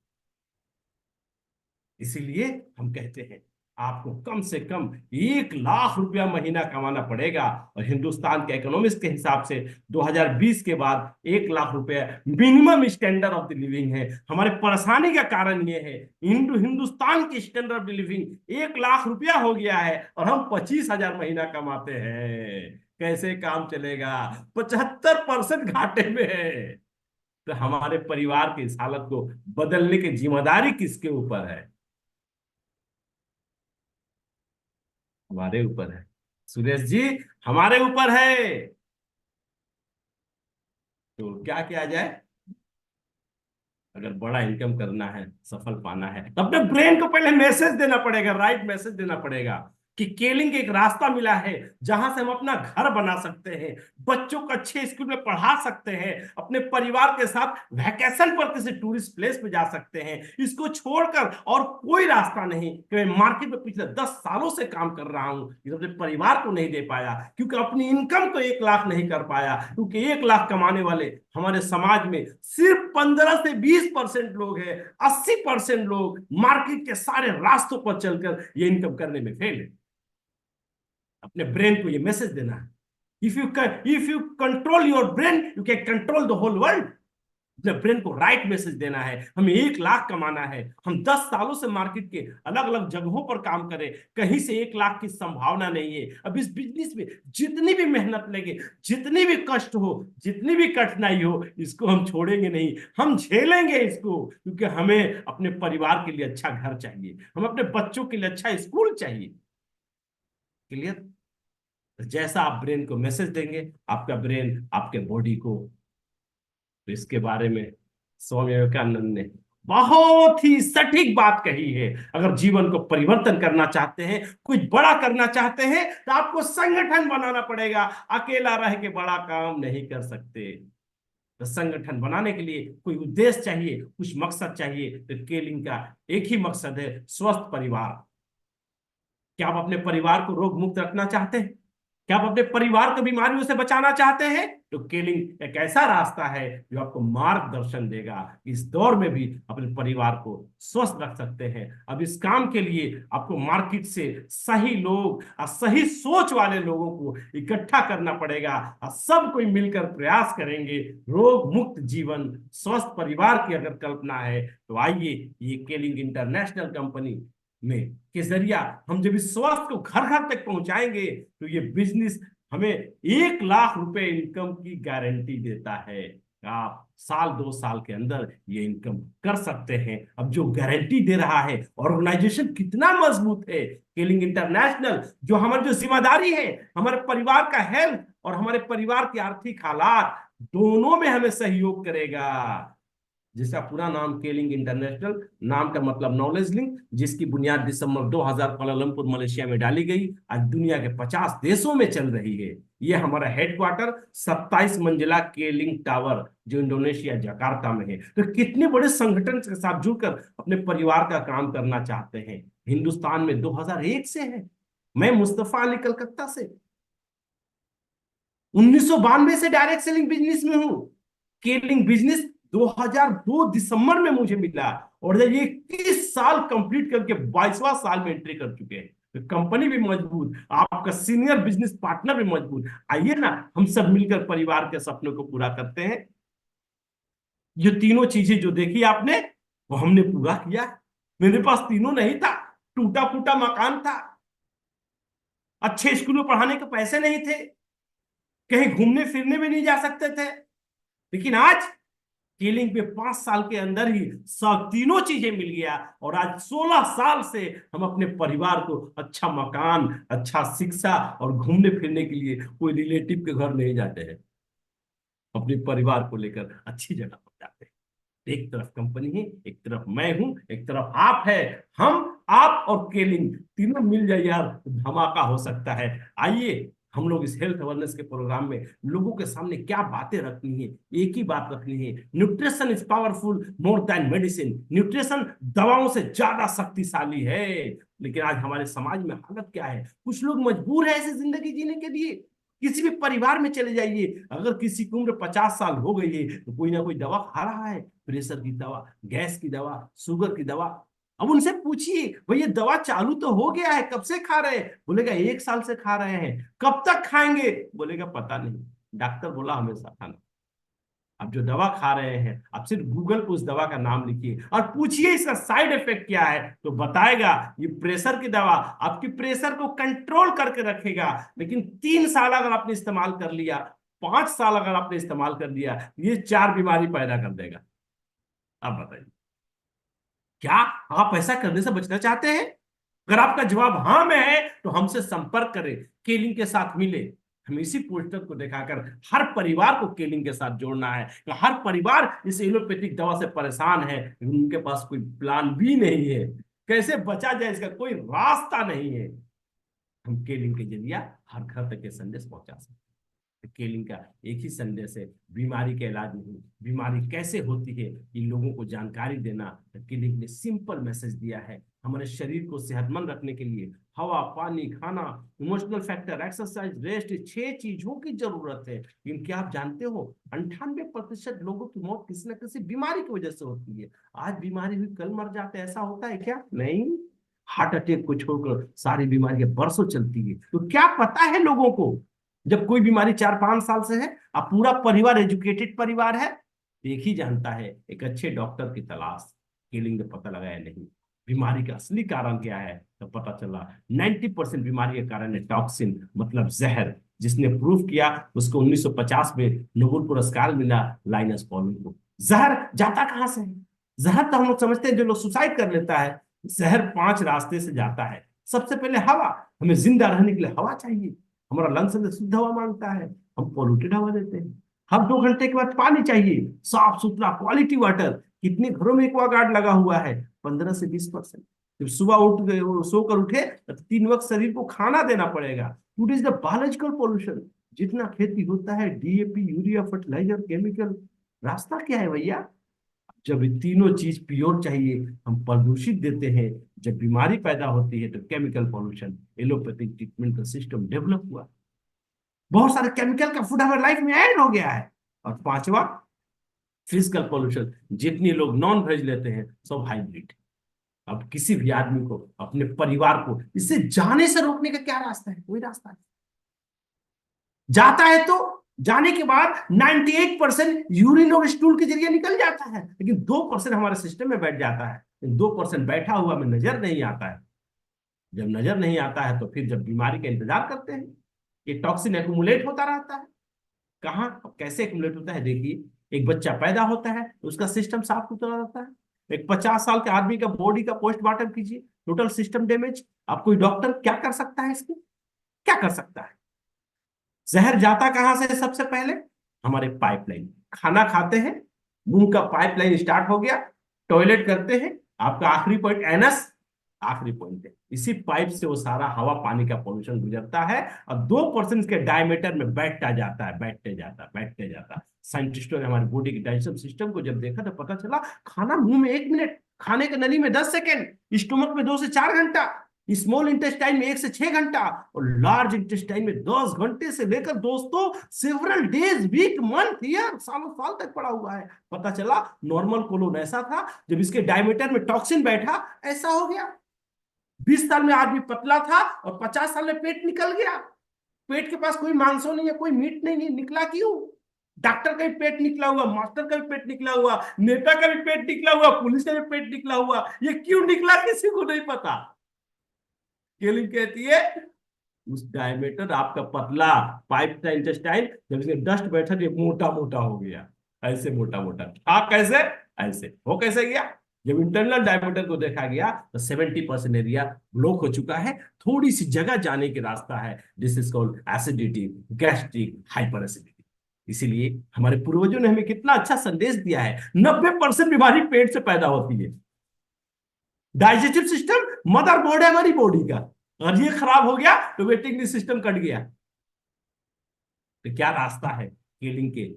इसीलिए हम कहते हैं आपको कम से कम 1 लाख रुपया महीना कमाना पड़ेगा। और हिंदुस्तान के इकोनॉमिक्स के हिसाब से 2020 के बाद 1 लाख रुपया minimum standard of the living है। हमारे परेशानी का कारण यह है, हिंदुस्तान की स्टैंडर्ड ऑफ लिविंग 1 लाख रुपया हो गया है और हम 25,000 महीना कमाते हैं। कैसे काम चलेगा? 75% घाटे में है। तो हमारे परिवार की इस हालत को बदलने की जिम्मेदारी किसके ऊपर है? हमारे ऊपर है सुरेश जी, हमारे ऊपर है। तो क्या किया जाए? अगर बड़ा इनकम करना है, सफल पाना है, तो अपने ब्रेन को पहले मैसेज देना पड़ेगा, राइट मैसेज देना पड़ेगा कि केलिंग एक रास्ता मिला है जहां से हम अपना घर बना सकते हैं, बच्चों को अच्छे स्कूल में पढ़ा सकते हैं, अपने परिवार के साथ वैकेशन पर किसी टूरिस्ट प्लेस पे जा सकते हैं। इसको छोड़कर और कोई रास्ता नहीं कि मैं मार्केट में पिछले 10 सालों से काम कर रहा हूं, अपने परिवार को नहीं दे पाया, क्योंकि अपनी इनकम को 1 लाख नहीं कर पाया। क्योंकि 1 लाख कमाने वाले हमारे समाज में सिर्फ 15 से 20% लोग हैं। 80% लोग मार्केट के सारे रास्तों पर चलकर ये इनकम करने में फेल है। अपने ब्रेन को ये मैसेज देना है, if you control your brain you can control the whole world. अपने ब्रेन को राइट मैसेज देना है। हमें 1 लाख कमाना है। हम 10 सालों से मार्केट के अलग अलग जगहों पर काम करें, कहीं से 1 लाख की संभावना नहीं है। अब इस बिजनेस में जितनी भी मेहनत लगे, जितनी भी कष्ट हो, जितनी भी कठिनाई हो, इसको हम छोड़ेंगे नहीं, हम झेलेंगे इसको, क्योंकि हमें अपने परिवार के लिए अच्छा घर चाहिए, हम अपने बच्चों के लिए अच्छा स्कूल चाहिए। क्लियर? जैसा आप ब्रेन को मैसेज देंगे, आपका ब्रेन आपके बॉडी को। तो इसके बारे में स्वामी विवेकानंद ने बहुत ही सटीक बात कही है। अगर जीवन को परिवर्तन करना चाहते हैं, कुछ बड़ा करना चाहते हैं, तो आपको संगठन बनाना पड़ेगा। अकेला रह के बड़ा काम नहीं कर सकते। तो संगठन बनाने के लिए कोई उद्देश्य चाहिए, कुछ मकसद चाहिए। तो केलिंग का एक ही मकसद है, स्वस्थ परिवार। क्या आप अपने परिवार को रोग मुक्त रखना चाहते हैं? क्या आप अपने परिवार को बीमारियों से बचाना चाहते हैं? तो केलिंग एक ऐसा रास्ता है जो आपको मार्गदर्शन देगा। इस दौर में भी अपने परिवार को स्वस्थ रख सकते हैं। अब इस काम के लिए आपको मार्केट से सही लोग और सही सोच वाले लोगों को इकट्ठा करना पड़ेगा और सब कोई मिलकर प्रयास करेंगे। रोग मुक्त जीवन, स्वस्थ परिवार की अगर कल्पना है, तो आइए, ये केलिंग इंटरनेशनल कंपनी में के जरिया हम जब इस स्वास्थ्य को घर घर तक पहुंचाएंगे तो ये बिजनेस हमें 1 लाख रुपए इनकम की गारंटी देता है। आप साल 2 साल के अंदर ये इनकम कर सकते हैं। अब जो गारंटी दे रहा है ऑर्गेनाइजेशन कितना मजबूत है, स्केलिंग इंटरनेशनल, जो हमारी जो जिम्मेदारी है हमारे परिवार का हेल्थ और हमारे परिवार की आर्थिक हालात दोनों में हमें सहयोग करेगा। जिसका पूरा नाम केलिंग इंटरनेशनल, नाम का मतलब नॉलेज लिंक, जिसकी बुनियाद दिसंबर 2000 कोलालमपुर मलेशिया में डाली गई, आज दुनिया के 50 देशों में चल रही है। ये हमारा हेडक्वार्टर 27 मंजिला केलिंग टावर जो इंडोनेशिया जकार्ता में है। तो कितने बड़े संगठन के साथ जुड़कर अपने परिवार का काम करना चाहते हैं। हिंदुस्तान में 2001 से है। मैं मुस्तफा अली कलकत्ता से 1992 से डायरेक्ट सेलिंग बिजनेस में हूं। केलिंग बिजनेस 2002 दिसंबर में मुझे मिला और ये 21 साल कंप्लीट करके 22वां साल में एंट्री कर चुके हैं। तो कंपनी भी मजबूत, आपका सीनियर बिजनेस पार्टनर भी मजबूत। आइए ना हम सब मिलकर परिवार के सपनों को पूरा करते हैं। ये तीनों चीजें जो देखी आपने वो हमने पूरा किया। मेरे पास तीनों नहीं था, टूटा फूटा मकान था, अच्छे स्कूल में पढ़ाने के पैसे नहीं थे, कहीं घूमने फिरने भी नहीं जा सकते थे, लेकिन आज केलिंग पे 5 साल के अंदर ही सब तीनों चीजें मिल गया और आज 16 साल से हम अपने परिवार को अच्छा मकान, अच्छा शिक्षा और घूमने फिरने के लिए कोई रिलेटिव के घर नहीं जाते हैं, अपने परिवार को लेकर अच्छी जगह पर जाते हैं। एक तरफ कंपनी है, एक तरफ मैं हूं, एक तरफ आप है। हम, आप और केलिंग तीनों मिल जाए यार, धमाका हो सकता है। आइए हम लोग इस हेल्थ अवेयरनेस के प्रोग्राम में लोगों के सामने क्या बातें रखनी है, एक ही बात रखनी है, nutrition is powerful more than medicine. Nutrition दवाओं से ज्यादा शक्तिशाली है। लेकिन आज हमारे समाज में हालत क्या है, कुछ लोग मजबूर है ऐसी जिंदगी जीने के लिए। किसी भी परिवार में चले जाइए, अगर किसी की उम्र 50 साल हो गई है तो कोई ना कोई दवा खा रहा है, प्रेशर की दवा, गैस की दवा, शुगर की दवा। अब उनसे पूछिए भाई ये दवा चालू तो हो गया है, कब से खा रहे हैं? बोलेगा 1 साल से खा रहे हैं। कब तक खाएंगे? बोलेगा पता नहीं, डॉक्टर बोला हमेशा खाना। अब जो दवा खा रहे हैं, आप सिर्फ गूगल पर उस दवा का नाम लिखिए और पूछिए इसका साइड इफेक्ट क्या है, तो बताएगा ये प्रेशर की दवा आपकी प्रेशर को कंट्रोल करके रखेगा। लेकिन 3 साल अगर आपने इस्तेमाल कर लिया, 5 साल अगर आपने इस्तेमाल कर लिया, ये 4 बीमारी पैदा कर देगा। अब बताइए, क्या आप ऐसा करने से बचना चाहते हैं? अगर आपका जवाब हाँ में है तो हमसे संपर्क करें, केलिंग के साथ मिले। हम इसी पोस्टर को दिखाकर हर परिवार को केलिंग के साथ जोड़ना है। हर परिवार इस एलोपैथिक दवा से परेशान है, उनके पास कोई प्लान भी नहीं है, कैसे बचा जाए इसका कोई रास्ता नहीं है। हम केलिंग के जरिए हर घर तक ये संदेश पहुंचा सकते हैं। केलिंग का एक ही संदेश है, बीमारी का इलाज नहीं, बीमारी कैसे होती है इन लोगों को जानकारी देना। केलिंग ने सिंपल मैसेज दिया है, हमारे शरीर को सेहतमंद रखने के लिए हवा, पानी, खाना, इमोशनल फैक्टर, एक्सरसाइज, रेस्ट, 6 चीजों की जरूरत है। लेकिन क्या आप जानते हो 98% लोगों की मौत किसी न किसी बीमारी की वजह से होती है। आज बीमारी हुई कल मर जाते, ऐसा होता है क्या? नहीं। हार्ट अटैक को छोड़कर सारी बीमारियां बरसों चलती है। तो क्या पता है लोगों को, जब कोई बीमारी 4-5 साल से है, अब पूरा परिवार एजुकेटेड परिवार है, एक ही जानता है एक अच्छे डॉक्टर की तलाश। केलिंग ने पता लगाया नहीं बीमारी का असली कारण क्या है, तो पता चला 90% बीमारी का कारण है टॉक्सिन, मतलब जहर। जिसने प्रूव किया उसको 1950 में नोबेल पुरस्कार मिला, लाइनस पॉलिन को। जहर जाता कहां से है? जहर तो हम लोग समझते हैं जो लोग सुसाइड कर लेता है। जहर 5 रास्ते से जाता है। सबसे पहले हवा, हमें जिंदा रहने के लिए हवा चाहिए, हमारा लंग्स में शुद्ध हवा मांगता है, हम पॉल्यूटेड हवा देते हैं। हर 2 घंटे के बाद पानी चाहिए, साफ सुथरा क्वालिटी वाटर। कितने घरों में एक्वागार्ड लगा हुआ है? 15 से 20%। जब सुबह सोकर उठे तो 3 वक्त शरीर को खाना देना पड़ेगा। Two is the biological pollution. जितना खेती होता है, डीएपी, यूरिया, फर्टिलाइजर, केमिकल, रास्ता क्या है भैया? जब ये तीनों चीज प्योर चाहिए, हम प्रदूषित देते हैं। जब बीमारी पैदा होती है तो केमिकल पॉल्यूशन, एलोपैथिक ट्रीटमेंट का सिस्टम डेवलप हुआ, बहुत सारे केमिकल का फूड हमारे लाइफ में ऐड हो गया है। और 5वां फिजिकल पॉल्यूशन, जितने लोग नॉन वेज लेते हैं सब हाइब्रिड। अब किसी भी आदमी को, अपने परिवार को इससे जाने से रोकने का क्या रास्ता है? कोई रास्ता है? जाता है तो जाने के बाद 98% यूरिन और स्टूल के जरिए निकल जाता है, लेकिन 2% हमारे सिस्टम में बैठ जाता है। 2% बैठा हुआ में नजर नहीं आता है। जब नजर नहीं आता है तो फिर जब बीमारी का इंतजार करते हैं। ये टॉक्सिन एक्यूमुलेट होता रहता है। कहाँ और कैसे एक्यूमुलेट होता है? देखिए, एक बच्चा पैदा होता है तो उसका सिस्टम साफ सुथरा रहता है। एक 50 साल के आदमी का बॉडी का पोस्टमार्टम कीजिए, टोटल सिस्टम डैमेज। अब कोई डॉक्टर क्या कर सकता है इसमें? क्या कर सकता है? जहर जाता कहां से है? सबसे पहले हमारे पाइपलाइन। खाना खाते हैं, मुंह का पाइपलाइन स्टार्ट हो गया, टॉयलेट करते हैं, आपका आखिरी पॉइंट एनस, आखिरी पॉइंट है। इसी पाइप से वो सारा हवा पानी का पॉल्यूशन गुजरता है और 2% के डायमीटर में बैठता जाता है, बैठते जाता है, बैठते जाता है। साइंटिस्टों ने हमारी बॉडी के डाइजेशन सिस्टम को जब देखा तो पता चला खाना मुंह में 1 मिनट, खाने के नली में 10 सेकेंड, स्टोमक में 2 से 4 घंटा, स्मॉल इंटेस्टाइन में 1 से 6 घंटा, और लार्ज इंटेस्टाइन में 10 घंटे से लेकर दोस्तों several days, week, month, year, सालों साल तक पड़ा हुआ है। पता चला नॉर्मल कोलोन ऐसा था, जब इसके डायमीटर में टॉक्सिन बैठा ऐसा हो गया। 20 साल में आदमी पतला था और 50 साल में पेट निकल गया। पेट के पास कोई मांसो नहीं है, कोई मीट नहीं, निकला क्यों? डॉक्टर का भी पेट निकला हुआ, मास्टर का भी पेट निकला हुआ, नेता का भी पेट निकला हुआ, पुलिस का भी पेट निकला हुआ। ये क्यों निकला किसी को नहीं पता। केलिन कहती है उस डायमीटर आपका पतला पाइप था इंटेस्टाइन, जब इसमें डस्ट बैठा ये मोटा मोटा हो गया, ऐसे मोटा मोटा। हाँ कैसे? ऐसे हो कैसे गया? जब इंटरनल डायमीटर को देखा गया तो 70% एरिया ब्लॉक हो चुका है, थोड़ी सी जगह जाने के रास्ता है। This is called acidity, gastric hyper acidity. इसीलिए हमारे पूर्वजों ने हमें कितना अच्छा संदेश दिया है, 90% बीमारी पेट से पैदा होती है। डाइजेस्टिव सिस्टम मदरबोर्ड है हमारी बॉडी का, और ये खराब हो गया तो वेटिंग सिस्टम कट गया। तो क्या रास्ता है कीलिंग के?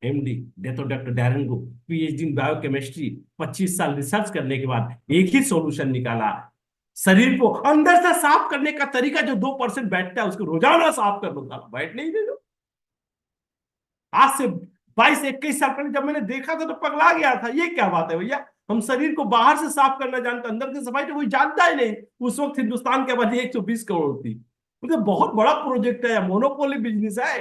MD doctor Darren, PhD in biochemistry, 25 साल रिसर्च करने के बाद एक ही सॉल्यूशन निकाला। शरीर को अंदर से साफ करने का तरीका, जो 2% बैठता है उसको रोजाना साफ कर लो, बैठ नहीं दे दो। आज से 22-21 साल पहले जब मैंने देखा था तो पगला गया था, ये क्या बात है भैया? हम शरीर को बाहर से साफ करना जानते, अंदर की सफाई तो कोई जानता ही नहीं। उस वक्त हिंदुस्तान की आबादी 120 करोड़ थी। मतलब बहुत बड़ा प्रोजेक्ट है, मोनोपोली बिजनेस है।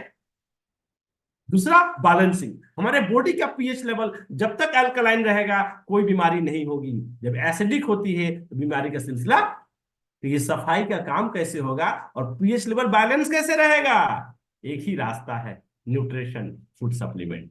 दूसरा बैलेंसिंग, हमारे बॉडी का पीएच लेवल जब तक अल्कलाइन रहेगा कोई बीमारी नहीं होगी, जब एसिडिक होती है तो बीमारी का सिलसिला। तो ये सफाई का काम कैसे होगा और पीएच लेवल बैलेंस कैसे रहेगा? एक ही रास्ता है, न्यूट्रिशन, फूड सप्लीमेंट।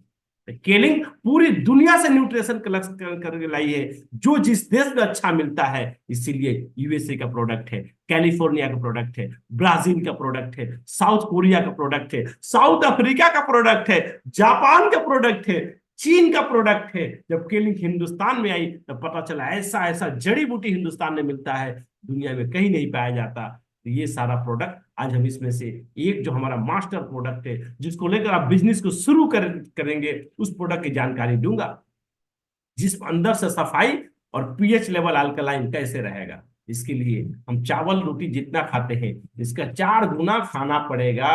केलिंग पूरी दुनिया से न्यूट्रिशन कलेक्ट करके लाई है, जो जिस देश में अच्छा मिलता है। इसीलिए यूएसए का प्रोडक्ट है, कैलिफोर्निया का प्रोडक्ट है, ब्राजील का प्रोडक्ट है, साउथ कोरिया का प्रोडक्ट है, साउथ अफ्रीका का प्रोडक्ट है, जापान का प्रोडक्ट है, चीन का प्रोडक्ट है। जब केलिंग हिंदुस्तान में आई तब पता चला ऐसा ऐसा जड़ी बूटी हिंदुस्तान में मिलता है, दुनिया में कहीं नहीं पाया जाता। तो ये सारा प्रोडक्ट आज हम इसमें से एक जो हमारा मास्टर प्रोडक्ट है, जिसको लेकर आप बिजनेस को शुरू करेंगे, उस प्रोडक्ट की जानकारी दूंगा, जिस अंदर से सफाई और पीएच लेवल अल्कलाइन कैसे रहेगा। इसके लिए हम चावल रोटी जितना खाते हैं इसका 4 गुना खाना पड़ेगा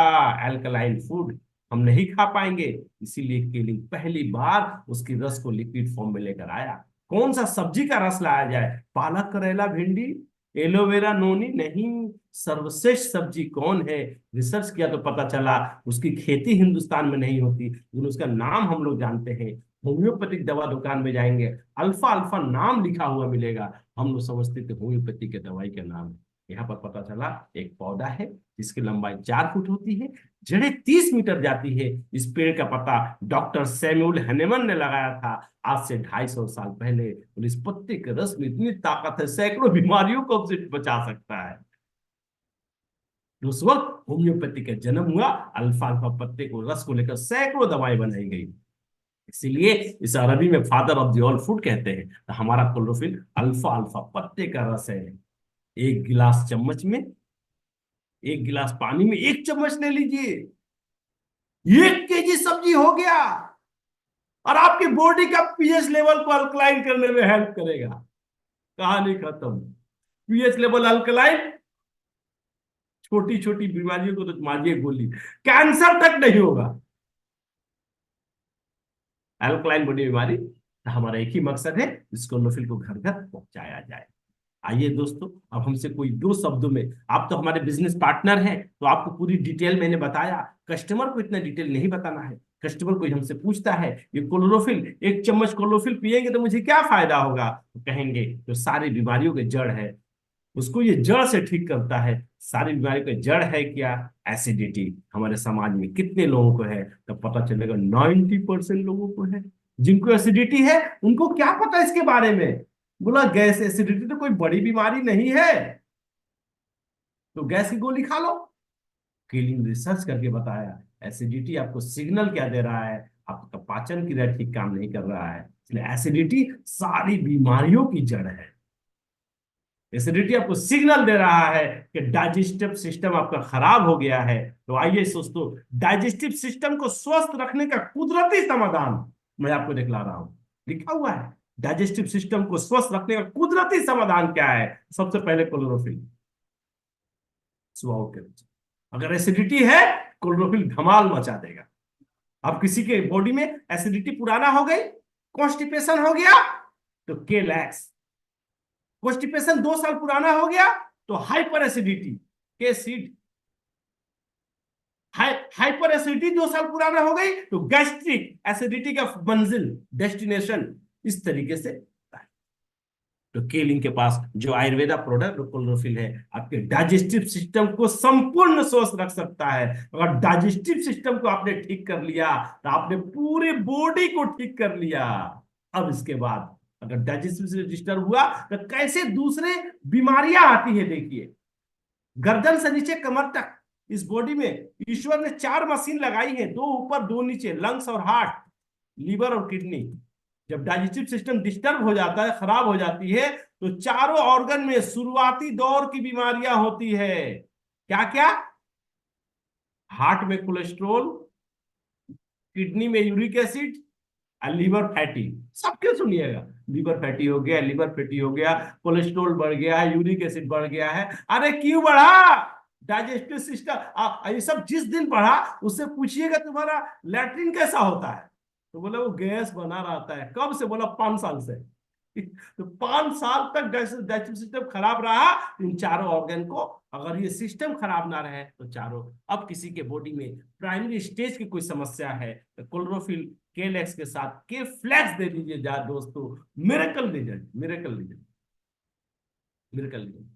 अल्कलाइन फूड, हम नहीं खा पाएंगे। इसीलिए केलिंग पहली बार उसकी रस को लिक्विड फॉर्म में लेकर आया। कौन सा सब्जी का रस लाया जाए? पालक, करेला, भिंडी, एलोवेरा, नोनी नहीं, सर्वश्रेष्ठ सब्जी कौन है? रिसर्च किया तो पता चला उसकी खेती हिंदुस्तान में नहीं होती, लेकिन उसका नाम हम लोग जानते हैं। होम्योपैथिक दवा दुकान में जाएंगे, अल्फा अल्फा नाम लिखा हुआ मिलेगा, हम लोग समझते थे होम्योपैथी के दवाई का नाम है। यहाँ पर पता चला एक पौधा है जिसकी लंबाई 4 फुट होती है, जड़ें 30 मीटर जाती है। इस पेड़ का पता डॉक्टर सैमुअल हनेमन ने लगाया था आज से 250 साल पहले, और इस पत्ते के रस में इतनी ताकत है, सैकड़ों बीमारियों को बचा सकता है। उस वक्त होम्योपैथी का जन्म हुआ, अल्फा अल्फा पत्ते को रस को लेकर सैकड़ों दवाएं बनाई गई। इसीलिए इस अरबी में father of the all food कहते हैं। तो हमारा क्लोरोफिल अल्फा अल्फा पत्ते का रस है। एक गिलास चम्मच में, एक गिलास पानी में 1 चम्मच ले लीजिए, 1 केजी सब्जी हो गया, और आपकी बॉडी का पीएच लेवल को अल्कलाइन करने में हेल्प करेगा। कहानी खत्म। पीएच लेवल अल्कलाइन, छोटी छोटी बीमारियों को तो मारिए गोली, कैंसर तक नहीं होगा। अल्कलाइन बॉडी बीमारी, हमारा एक ही मकसद है, इस क्लोरोफिल को घर घर पहुंचाया जाए। आइए दोस्तों, अब हमसे कोई 2 शब्दों में, आप तो हमारे बिजनेस पार्टनर हैं तो आपको पूरी डिटेल मैंने बताया, कस्टमर को इतना डिटेल नहीं बताना है। कस्टमर कोई हमसे पूछता है ये क्लोरोफिल, 1 चम्मच क्लोरोफिल पिएंगे तो मुझे क्या फायदा होगा, तो कहेंगे जो सारी बीमारियों के जड़ है उसको ये जड़ से ठीक करता है। सारी बीमारी का जड़ है क्या? एसिडिटी। हमारे समाज में कितने लोगों को है? तब पता चलेगा 90% लोगों को है। जिनको एसिडिटी है उनको क्या पता इसके बारे में? बोला गैस एसिडिटी तो कोई बड़ी बीमारी नहीं है, तो गैस की गोली खा लो। कीलिंग रिसर्च करके बताया एसिडिटी आपको सिग्नल क्या दे रहा है, आपका पाचन क्रिया ठीक काम नहीं कर रहा है। इसलिए एसिडिटी सारी बीमारियों की जड़ है। एसिडिटी आपको सिग्नल दे रहा है कि डाइजेस्टिव सिस्टम आपका खराब हो गया है। तो आइए दोस्तों, डाइजेस्टिव सिस्टम को स्वस्थ रखने का कुदरती समाधान मैं आपको दिखला रहा हूं। लिखा हुआ है डाइजेस्टिव सिस्टम को स्वस्थ रखने का कुदरती समाधान क्या है। सबसे पहले क्लोरोफिल। सुबह के अगर एसिडिटी है, क्लोरोफिल धमाल मचा देगा। अब किसी के बॉडी में एसिडिटी पुराना हो गई, कॉन्स्टिपेशन हो गया, तो केलैक्स। कॉन्स्टिपेशन 2 साल पुराना हो गया तो हाइपर एसिडिटी, के सीड। हाइपर एसिडिटी 2 साल पुराना हो गई तो गैस्ट्रिक एसिडिटी का मंजिल, डेस्टिनेशन इस तरीके से। तो केलिंग के पास जो आयुर्वेदा प्रोडक्ट क्लोरोफिल है, आपके डाइजेस्टिव सिस्टम को संपूर्ण स्वस्थ रख सकता है। अगर डाइजेस्टिव सिस्टम को आपने ठीक कर लिया तो आपने पूरी बॉडी को ठीक कर लिया। अब इसके बाद अगर डाइजेस्टिव सिस्टम डिस्टर्ब हुआ तो कैसे दूसरे बीमारियां आती है। देखिए, गर्दन से नीचे कमर तक इस बॉडी में ईश्वर ने 4 मशीन लगाई है, 2 ऊपर 2 नीचे, लंग्स और हार्ट, लीवर और किडनी। जब डाइजेस्टिव सिस्टम डिस्टर्ब हो जाता है, खराब हो जाती है, तो चारों ऑर्गन में शुरुआती दौर की बीमारियां होती है। क्या क्या? हार्ट में कोलेस्ट्रोल, किडनी में यूरिक एसिड और लीवर फैटी। सबके सुनिएगा, लीवर फैटी हो गया, लीवर फैटी हो गया, कोलेस्ट्रोल बढ़ गया है, यूरिक एसिड बढ़ गया है। अरे क्यों बढ़ा? Digestive system. ये सब जिस दिन बढ़ा उससे पूछिएगा तुम्हारा लैट्रिन कैसा होता है, तो बोला वो गैस बना रहता है। कब से? बोला 5 साल से। तो 5 साल तक डाइजेस्टिव सिस्टम खराब रहा। इन चारों ऑर्गन को अगर ये सिस्टम खराब ना रहे तो चारों। अब किसी के बॉडी में प्राइमरी स्टेज की कोई समस्या है तो क्लोरोफिल केलेक्स के साथ के फ्लैक्स दे दीजिए जा दोस्तों। Miracle result, miracle result, miracle result.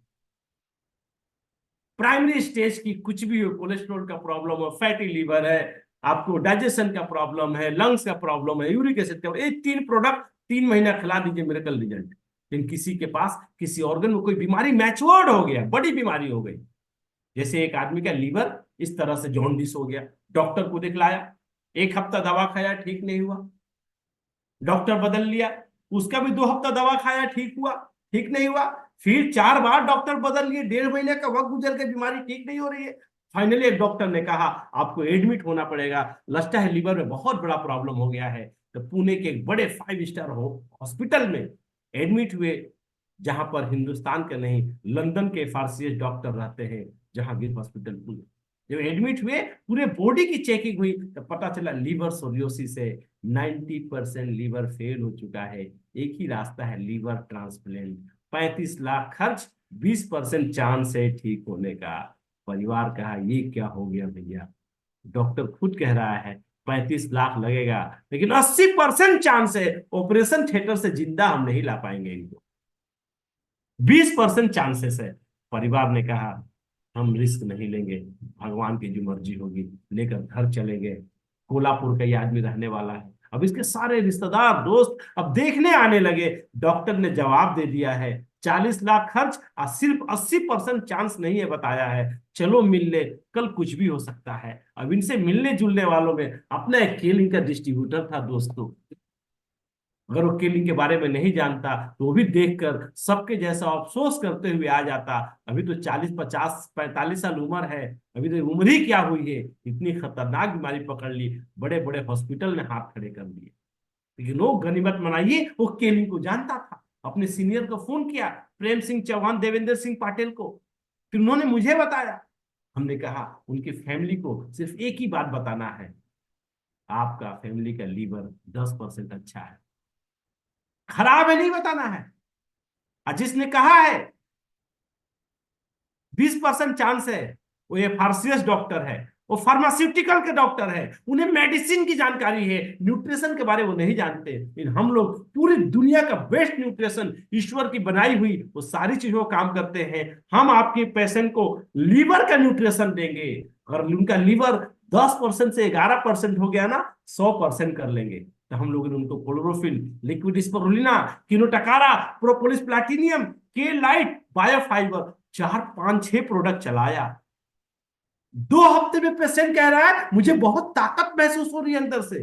Primary stage की कुछ भी हो, कोलेस्ट्रॉल का प्रॉब्लम हो, फैटी लीवर है, आपको डाइजेशन का प्रॉब्लम है, लंग्स का प्रॉब्लम है, यूरिक एसिड का, ये 3 प्रोडक्ट 3 महीना खिला दीजिए, मिरेकल रिजल्ट। लेकिन किसी के पास किसी ऑर्गन में कोई बीमारी मैच्योर्ड हो गया, बड़ी बीमारी हो गई, जैसे एक आदमी का लीवर इस तरह से जॉन्डिस हो गया, डॉक्टर को दिखलाया, 1 हफ्ता दवा खाया, ठीक नहीं हुआ, डॉक्टर बदल लिया, उसका भी 2 हफ्ता दवा खाया, ठीक हुआ, ठीक नहीं हुआ, फिर 4 बार डॉक्टर बदल लिए, 1.5 महीने का वक्त गुजर के बीमारी ठीक नहीं हो रही है। फाइनली एक डॉक्टर ने कहा आपको एडमिट होना पड़ेगा, लगता है लीवर में बहुत बड़ा प्रॉब्लम हो गया है। तो पुणे के एक बड़े 5 स्टार हॉस्पिटल में एडमिट हुए, जहां पर हिंदुस्तान के नहीं, लंदन के फार्सियस डॉक्टर रहते हैं, जहांगीर हॉस्पिटल पुणे। जब एडमिट हुए, पूरे बॉडी की चेकिंग हुई तो पता चला लीवर सोरियोसिस है, 90% लीवर फेल हो चुका है। एक ही रास्ता है, लीवर ट्रांसप्लांट। 35 लाख खर्च, 20% चांस है ठीक होने का। परिवार कहा ये क्या हो गया भैया? डॉक्टर खुद कह रहा है 35 लाख लगेगा, लेकिन 80% चांस है, ऑपरेशन थिएटर से जिंदा हम नहीं ला पाएंगे इनको। 20% चांसेस है। परिवार ने कहा हम रिस्क नहीं लेंगे, भगवान की जो मर्जी होगी, लेकर घर चले गए। कोल्हापुर का ये आदमी रहने वाला है। अब इसके सारे रिश्तेदार दोस्त अब देखने आने लगे। डॉक्टर ने जवाब दे दिया है 40 लाख खर्च और सिर्फ 80% चांस नहीं है बताया है, चलो मिल ले, कल कुछ भी हो सकता है। अब इनसे मिलने जुलने वालों में अपना एक केलिंग का डिस्ट्रीब्यूटर था दोस्तों। अगर वो केलिंग के बारे में नहीं जानता तो वो भी देखकर सबके जैसा अफसोस करते हुए आ जाता। अभी तो 40, 50, 45 साल उम्र है, अभी तो उम्र ही क्या हुई है, इतनी खतरनाक बीमारी पकड़ ली, बड़े बड़े हॉस्पिटल ने हाथ खड़े कर दिए। लेकिन वो गनीमत मनाइए, वो केलिंग को जानता था। अपने सीनियर को फोन किया, प्रेम सिंह चौहान, देवेंद्र सिंह पाटिल को, फिर उन्होंने मुझे बताया। हमने कहा उनकी फैमिली को सिर्फ एक ही बात बताना है, आपका फैमिली का लीवर 10% अच्छा है, खराब है नहीं बताना है। और जिसने कहा है 20% चांस है, वो ये फार्सियस डॉक्टर है, वो फार्मास्यूटिकल के डॉक्टर है, उन्हें मेडिसिन की जानकारी है, न्यूट्रिशन के बारे में वो नहीं जानते। लेकिन हम लोग पूरी दुनिया का बेस्ट न्यूट्रिशन ईश्वर की बनाई हुई वो सारी चीजों का काम करते हैं। हम आपके पेशेंट को लीवर का न्यूट्रिशन देंगे, अगर उनका लीवर 10% से 11% हो गया ना, 100% कर लेंगे। तो हम लोगों ने उनको क्लोरोफिल, लिक्विड स्पिरुलिना, किनोटकारा, प्रोपोलिस प्लैटिनियम, के लाइट, बायोफाइबर, 4 5 6 प्रोडक्ट चलाया। 2 हफ्ते में पेशेंट कह रहा है मुझे बहुत ताकत महसूस हो रही है अंदर से,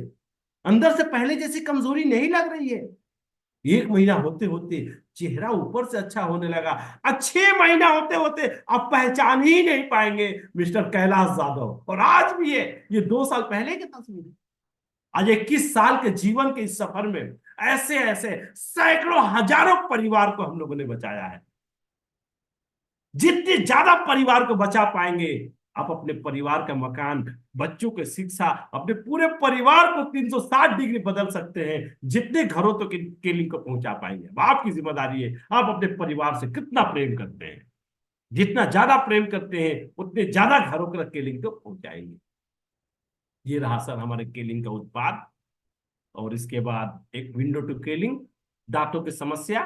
अंदर से पहले जैसी कमजोरी नहीं लग रही है। 1 महीना होते होते चेहरा ऊपर से अच्छा होने लगा। 6 महीना होते होते अब पहचान ही नहीं पाएंगे मिस्टर कैलाश जाधव। और आज भी है, ये 2 साल पहले की तस्वीर है। आज 21 साल के जीवन के इस सफर में ऐसे ऐसे सैकड़ों हजारों परिवार को हम लोगों ने बचाया है। जितने ज्यादा परिवार को बचा पाएंगे, आप अपने परिवार का मकान, बच्चों की शिक्षा, अपने पूरे परिवार को 360 डिग्री बदल सकते हैं। जितने घरों तक केलिंग को पहुंचा पाएंगे, अब आपकी जिम्मेदारी है आप अपने परिवार से कितना प्रेम करते हैं। जितना ज्यादा प्रेम करते हैं उतने ज्यादा घरों तक केलिंग को पहुंचाएंगे। ये रहा सर हमारे केलिंग का उत्पाद। और इसके बाद एक विंडो टू केलिंग, दांतों की समस्या।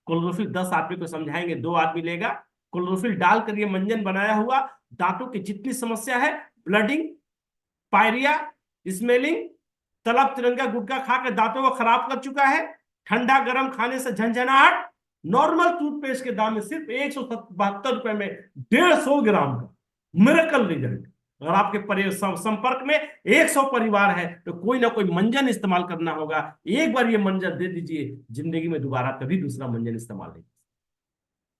क्लोरोफिल 10 आदमी को समझाएंगे, 2 आदमी लेगा। क्लोरोफिल डालकर ये मंजन बनाया हुआ दांतों की जितनी समस्या है, ब्लडिंग, पायरिया, स्मेलिंग, तलब तिरंगा गुटखा खा के दांतों को खराब कर चुका है, ठंडा गर्म खाने से झंझनाहट, नॉर्मल टूथपेस्ट के दाम में सिर्फ 172 रुपए में 150 ग्राम का मिरेकल रिजल्ट। अगर आपके संपर्क में 100 परिवार है तो कोई ना कोई मंजन इस्तेमाल करना होगा। एक बार ये मंजन दे दीजिए, जिंदगी में दोबारा कभी दूसरा मंजन इस्तेमाल नहीं।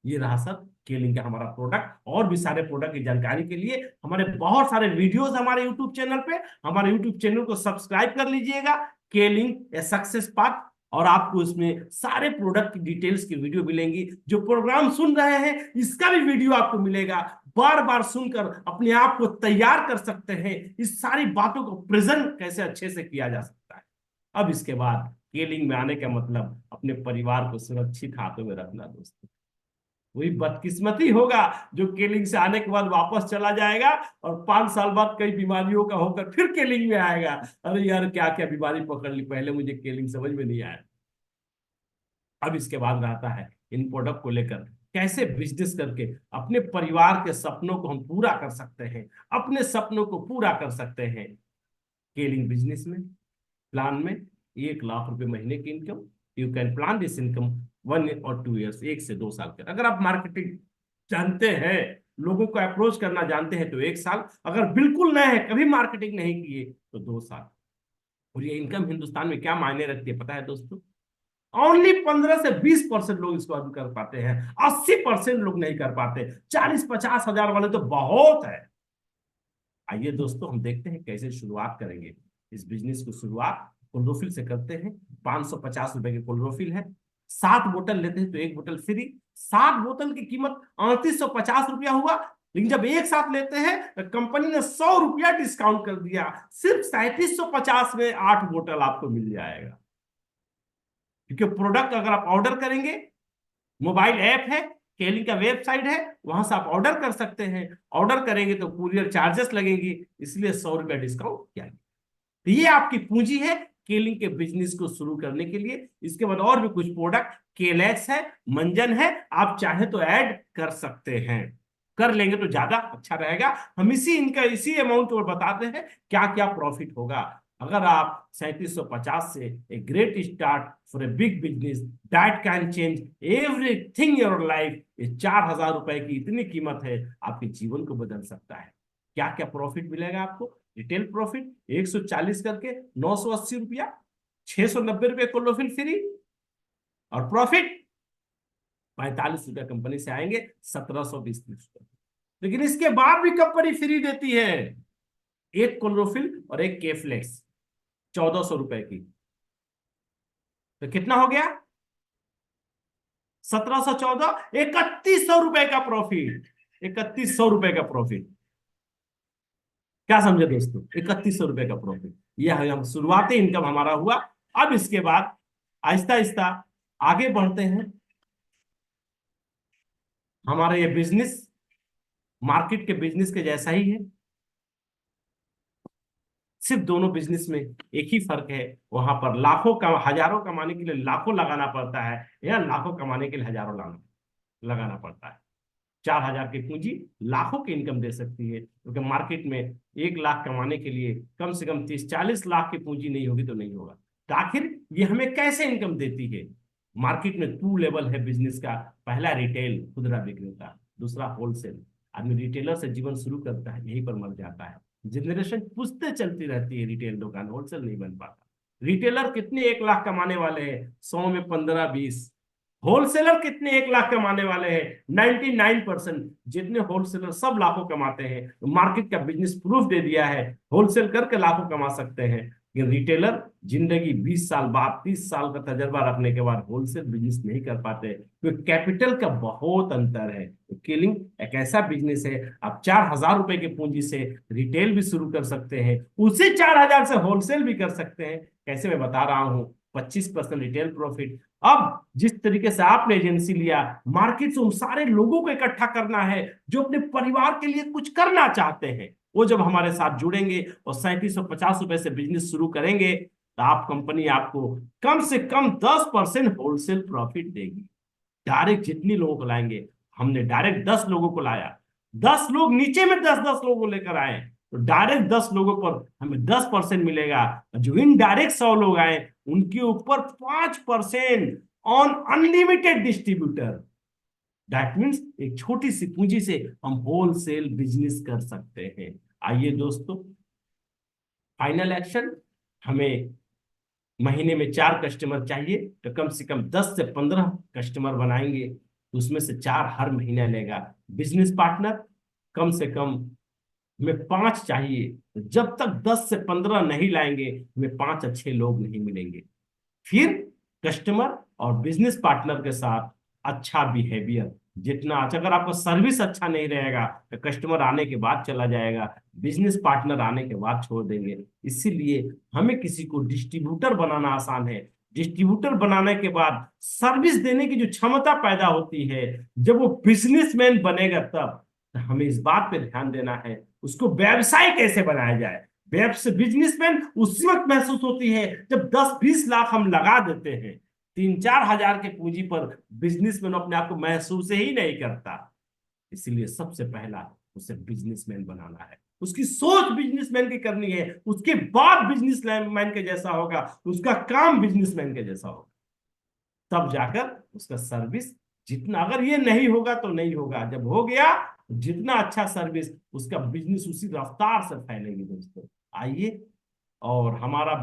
ये रहा सर केलिंग का हमारा प्रोडक्ट। और भी सारे प्रोडक्ट की जानकारी के लिए हमारे बहुत सारे वीडियोस हमारे यूट्यूब चैनल पे, हमारे यूट्यूब चैनल को सब्सक्राइब कर लीजिएगा, केलिंग ए सक्सेस पाथ। और आपको इसमें सारे प्रोडक्ट की डिटेल्स की वीडियो मिलेंगी। जो प्रोग्राम सुन रहे हैं इसका भी वीडियो आपको मिलेगा। बार बार सुनकर अपने आप को तैयार कर सकते हैं, इस सारी बातों को प्रेजेंट कैसे अच्छे से किया जा सकता है। अब इसके बाद केलिंग में आने का मतलब अपने परिवार को सुरक्षित हाथों में रखना। दोस्तों, वही बदकिस्मती होगा जो केलिंग से आने के बाद वापस चला जाएगा और 5 साल बाद कई बीमारियों का होकर फिर केलिंग में आएगा। अरे यार क्या क्या बीमारी पकड़ ली, पहले मुझे केलिंग समझ में नहीं आया। अब इसके बाद रहता है इन प्रोडक्ट को लेकर कैसे बिजनेस करके अपने परिवार के सपनों को हम पूरा कर सकते हैं, अपने सपनों को पूरा कर सकते हैं। केलिंग बिजनेस में प्लान में 1 लाख रुपए महीने की income. You can plan this income 1 और 2 ईयर्स, 1 से 2 साल के। अगर आप मार्केटिंग जानते हैं, लोगों को अप्रोच करना जानते हैं तो 1 साल, अगर बिल्कुल नए हैं, कभी मार्केटिंग नहीं किए तो 2 साल। और ये इनकम हिंदुस्तान में क्या मायने रखती है पता है दोस्तों? ओनली 15 से 20% लोग इसको अर्न कर पाते हैं, 80% लोग नहीं कर पाते। 40 50 हजार वाले तो बहुत है। आइए दोस्तों हम देखते हैं कैसे शुरुआत करेंगे इस बिजनेस को। शुरुआत क्लोरोफिल से करते हैं। 550 रुपए की क्लोरोफिल है। 7 बोतल लेते हैं तो 1 बोतल फ्री। 7 बोतल की कीमत 3850 रुपया हुआ। लेकिन जब एक साथ लेते हैं तो कंपनी ने 100 रुपया डिस्काउंट कर दिया, सिर्फ 3750 में 8 बोतल आपको मिल जाएगा। क्योंकि प्रोडक्ट अगर आप ऑर्डर करेंगे, मोबाइल ऐप है, केलिंग का वेबसाइट है, वहां से आप ऑर्डर कर सकते हैं। ऑर्डर करेंगे तो कुरियर चार्जेस लगेंगे, इसलिए 100 रुपया डिस्काउंट किया गया। तो ये आपकी पूंजी है केलिंग के बिजनेस को शुरू करने के लिए। इसके बाद और भी कुछ प्रोडक्ट, केलैक्स है, मंजन है, आप चाहे तो ऐड कर सकते हैं। कर लेंगे तो ज्यादा अच्छा रहेगा। हम इसी अमाउंट को बताते हैं क्या क्या प्रॉफिट होगा। अगर आप 3750 से a great start for a big business that can change everything your life, ये 4000 रुपए की इतनी कीमत है, आपके जीवन को बदल सकता है। क्या क्या प्रॉफिट मिलेगा आपको? रिटेल प्रॉफिट 140 करके 980 रुपया, 690 रुपये क्लोरोफिल फ्री। और प्रॉफिट 45 रुपया कंपनी से आएंगे, 1720 रुपये। लेकिन इसके बाद भी कंपनी फ्री देती है एक क्लोरोफिल और एक केफ्लेक्स 1400 रुपए की। तो कितना हो गया? 1714, 3100 रुपए का प्रॉफिट। 3100 रुपए का प्रॉफिट। क्या समझे दोस्तों? 3100 रुपए का प्रॉफिट। यह हम शुरुआती इनकम हमारा हुआ। अब इसके बाद आहिस्ता आहिस्ता आगे बढ़ते हैं। हमारा ये बिजनेस मार्केट के बिजनेस के जैसा ही है। सिर्फ दोनों बिजनेस में एक ही फर्क है, वहां पर लाखों का हजारों कमाने के लिए लाखों लगाना पड़ता है, या लाखों कमाने के लिए हजारों लगाना पड़ता है। 4,000 की पूंजी लाखों की इनकम दे सकती है, क्योंकि मार्केट में 1 लाख कमाने के लिए कम से कम 30-40 लाख की पूंजी नहीं होगी तो नहीं होगा। तो आखिर ये हमें कैसे इनकम देती है? मार्केट में 2 लेवल है बिजनेस का। पहला रिटेल, खुदरा विक्रेता, दूसरा होलसेल। आदमी रिटेलर से जीवन शुरू करता है, यहीं पर मर जाता है। जनरेशन पूछते चलती रहती है, रिटेल दुकान, होलसेल नहीं बन पाता। रिटेलर कितने 1 लाख कमाने वाले हैं? 100 में 15-20। होलसेलर कितने 1 लाख कमाने वाले हैं? 99%। जितने होलसेलर सब लाखों कमाते हैं। तो मार्केट का बिजनेस प्रूफ दे दिया है, होलसेल करके लाखों कमा सकते हैं। लेकिन रिटेलर जिंदगी 20 साल बाद, 30 साल का तजर्बा रखने के बाद होलसेल बिजनेस नहीं कर पाते, क्योंकि कैपिटल का बहुत अंतर है। तो केलिंग एक ऐसा बिजनेस है, आप 4,000 रुपए की पूंजी से रिटेल भी शुरू कर सकते हैं, उसी 4,000 से होलसेल भी कर सकते हैं। कैसे, मैं बता रहा हूँ। 25% रिटेल प्रॉफिट। अब जिस तरीके से आपने एजेंसी लिया, मार्केट से उन सारे लोगों को इकट्ठा करना है जो अपने परिवार के लिए कुछ करना चाहते हैं। वो जब हमारे साथ जुड़ेंगे और 3750 रुपए से बिजनेस शुरू करेंगे, तो आप कंपनी आपको कम से कम 10% होलसेल प्रॉफिट देगी। डायरेक्ट जितनी लोगों को लाएंगे, हमने डायरेक्ट 10 लोगों को लाया, 10 लोग नीचे में 10-10 लोगों को लेकर आए, तो डायरेक्ट 10 लोगों पर हमें 10% मिलेगा। जो इनडायरेक्ट 100 लोग आए, उनके ऊपर 5% on unlimited distributor. That means एक छोटी सी पूंजी से हम होलसेल बिजनेस कर सकते हैं। आइए दोस्तों, फाइनल एक्शन। हमें महीने में 4 कस्टमर चाहिए, तो कम से कम 10 से 15 कस्टमर बनाएंगे, तो उसमें से 4 हर महीने लेगा। बिजनेस पार्टनर कम से कम हमें 5 चाहिए, तो जब तक 10 से 15 नहीं लाएंगे, हमें 5 अच्छे लोग नहीं मिलेंगे। फिर कस्टमर और बिजनेस पार्टनर के साथ अच्छा बिहेवियर, जितना अच्छा, अगर आपका सर्विस अच्छा नहीं रहेगा तो कस्टमर आने के बाद चला जाएगा, बिजनेस पार्टनर आने के बाद छोड़ देंगे। इसीलिए हमें किसी को डिस्ट्रीब्यूटर बनाना आसान है। डिस्ट्रीब्यूटर बनाने के बाद सर्विस देने की जो क्षमता पैदा होती है, जब वो बिजनेसमैन बनेगा, तब तो हमें इस बात पे ध्यान देना है उसको व्यवसाय कैसे बनाया जाए। वेब से बिजनेसमैन उसी वक्त महसूस होती है जब 10-20 लाख हम लगा देते हैं। 3-4 हजार के पूंजी पर बिजनेसमैन अपने आप को महसूस ही नहीं करता। इसीलिए सबसे पहला उसे बिजनेसमैन बनाना है, उसकी सोच बिजनेसमैन की करनी है, उसके बाद बिजनेसमैन के जैसा होगा, उसका काम बिजनेसमैन के जैसा होगा, तब जाकर उसका सर्विस जितना, अगर ये नहीं होगा तो नहीं होगा, जब हो गया जितना अच्छा सर्विस, उसका बिजनेस उसी रफ्तार से फैलेगी। दोस्तों आइए, और हमारा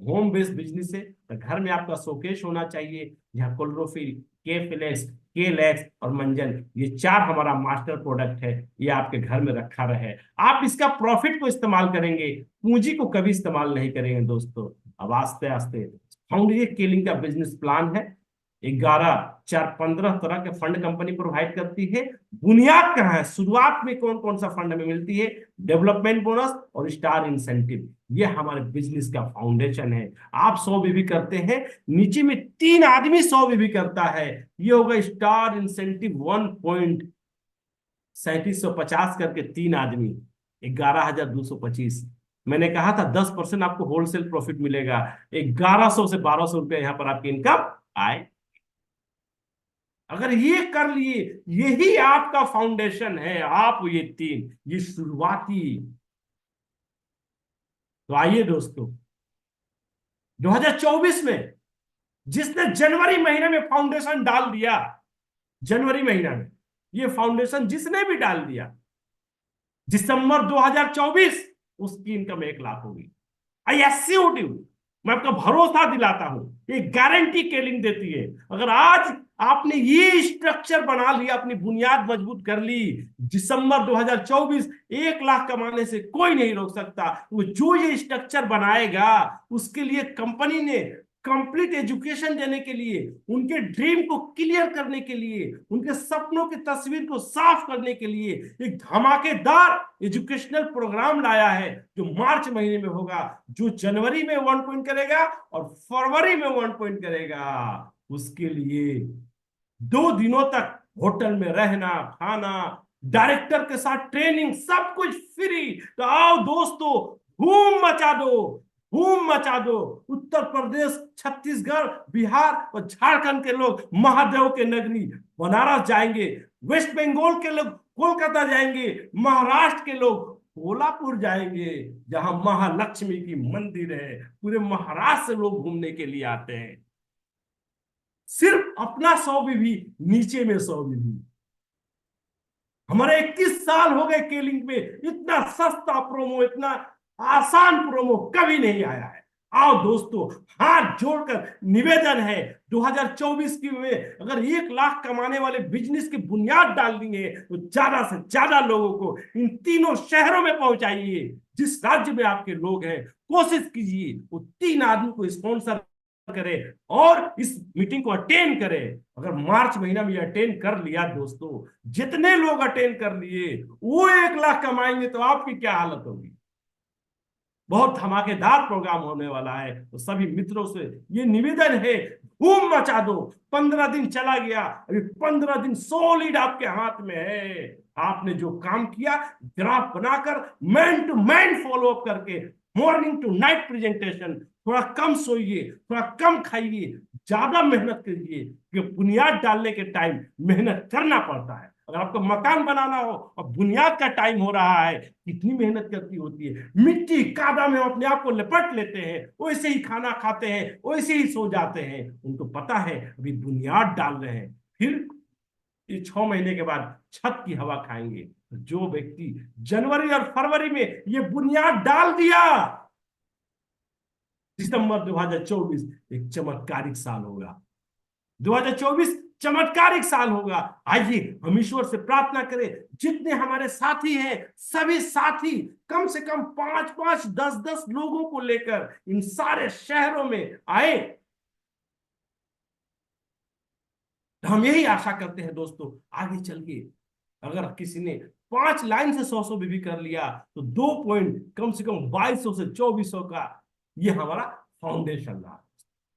होम बेस्ड बिजनेस है, तो घर में आपका शोकेस होना चाहिए, जहाँ क्लोरोफिल, के फ्लेक्स, के लैक्स और मंजन, ये 4 हमारा मास्टर प्रोडक्ट है, ये आपके घर में रखा रहे। आप इसका प्रॉफिट को इस्तेमाल करेंगे, पूंजी को कभी इस्तेमाल नहीं करेंगे। दोस्तों अब आस्ते आस्ते फाउंड्री केलिंग का बिजनेस प्लान है। 11-4-15 तरह के फंड कंपनी प्रोवाइड करती है। बुनियाद कहाँ है, शुरुआत में कौन कौन सा फंड हमें मिलती है? डेवलपमेंट बोनस और स्टार इंसेंटिव, ये हमारे बिजनेस का फाउंडेशन है। आप 100 भी करते हैं, नीचे में 3 आदमी 100 भी करता है, ये होगा स्टार इंसेंटिव 1.3750 करके 3 आदमी 11,225। मैंने कहा था 10% आपको होलसेल प्रॉफिट मिलेगा, 1100 से 1200 रुपया यहाँ पर आपकी इनकम आए। अगर ये कर लिए, यही आपका फाउंडेशन है। आप ये 3, ये शुरुआती। तो आइए दोस्तों, 2024 में जिसने जनवरी महीने में फाउंडेशन डाल दिया, जनवरी महीना में ये फाउंडेशन जिसने भी डाल दिया, दिसंबर 2024 उसकी इनकम 1 लाख होगी। आई एस्योर यू, मैं आपका भरोसा दिलाता हूं, ये गारंटी केलिंग देती है। अगर आज आपने ये स्ट्रक्चर बना लिया, अपनी बुनियाद मजबूत कर ली, दिसंबर 2024 1 लाख कमाने से कोई नहीं रोक सकता। वो जो ये स्ट्रक्चर बनाएगा, उसके लिए कंपनी ने कंप्लीट एजुकेशन देने के लिए, उनके ड्रीम को क्लियर करने के लिए, उनके सपनों की तस्वीर को साफ करने के लिए एक धमाकेदार एजुकेशनल प्रोग्राम लाया है, जो मार्च महीने में होगा, जो जनवरी में 1 पॉइंट करेगा और फरवरी में 1 पॉइंट करेगा। उसके लिए 2 दिनों तक होटल में रहना, खाना, डायरेक्टर के साथ ट्रेनिंग, सब कुछ फ्री। तो आओ दोस्तों, धूम मचा दो, धूम मचा दो। उत्तर प्रदेश, छत्तीसगढ़, बिहार और झारखंड के लोग महादेव के नगरी बनारस जाएंगे, वेस्ट बंगाल के लोग कोलकाता जाएंगे, महाराष्ट्र के लोग कोल्हापुर जाएंगे, जहां महालक्ष्मी की मंदिर है। पूरे महाराष्ट्र से लोग घूमने के लिए आते हैं। सिर्फ अपना 100 बीबी, नीचे में 100 बीबी। हमारे 21 साल हो गए केलिंग में, इतना सस्ता प्रोमो, इतना आसान प्रोमो कभी नहीं आया है। आओ दोस्तों, हाथ जोड़कर निवेदन है, 2024 की में अगर 1 लाख कमाने वाले बिजनेस की बुनियाद डाल देंगे तो ज्यादा से ज्यादा लोगों को इन तीनों शहरों में पहुंचाइए। जिस राज्य में आपके लोग हैं, कोशिश कीजिए वो 3 आदमी को स्पॉन्सर करे और इस मीटिंग को अटेंड करे। अगर मार्च महीना में अटेंड कर लिया दोस्तों, जितने लोग अटेंड कर लिए वो 1 लाख कमाएंगे, तो आपकी क्या हालत होगी। बहुत धमाकेदार प्रोग्राम होने वाला है। तो सभी मित्रों से ये निवेदन है, धूम मचा दो। 15 दिन चला गया, अभी 15 दिन सॉलिड आपके हाथ में है। आपने जो काम किया, ग्राफ बनाकर man to man follow up करके, मॉर्निंग टू नाइट प्रेजेंटेशन, थोड़ा कम सोइए, थोड़ा कम खाइए, ज्यादा मेहनत करिए, क्योंकि बुनियाद डालने के टाइम मेहनत करना पड़ता है। अगर आपको मकान बनाना हो और बुनियाद का टाइम हो रहा है, कितनी मेहनत करती होती है। मिट्टी कादा में अपने आप को लिपट लेते हैं, वैसे ही खाना खाते हैं, वैसे ही सो जाते हैं। उनको पता है अभी बुनियाद डाल रहे हैं, फिर ये 6 महीने के बाद छत की हवा खाएंगे। जो व्यक्ति जनवरी और फरवरी में ये बुनियाद डाल दिया, दिसंबर 2024 एक चमत्कारिक साल होगा। 2024 चमत्कारिक साल होगा। आइए हम ईश्वर से प्रार्थना करें, जितने हमारे साथी हैं सभी साथी कम से कम 5-5, 10-10 लोगों को लेकर इन सारे शहरों में आए। हम यही आशा करते हैं दोस्तों, आगे चल के अगर किसी ने 5 लाइन से 100 बीबी कर लिया, तो 2 पॉइंट कम से कम 2200 से 2400 का ये हमारा फाउंडेशन रहा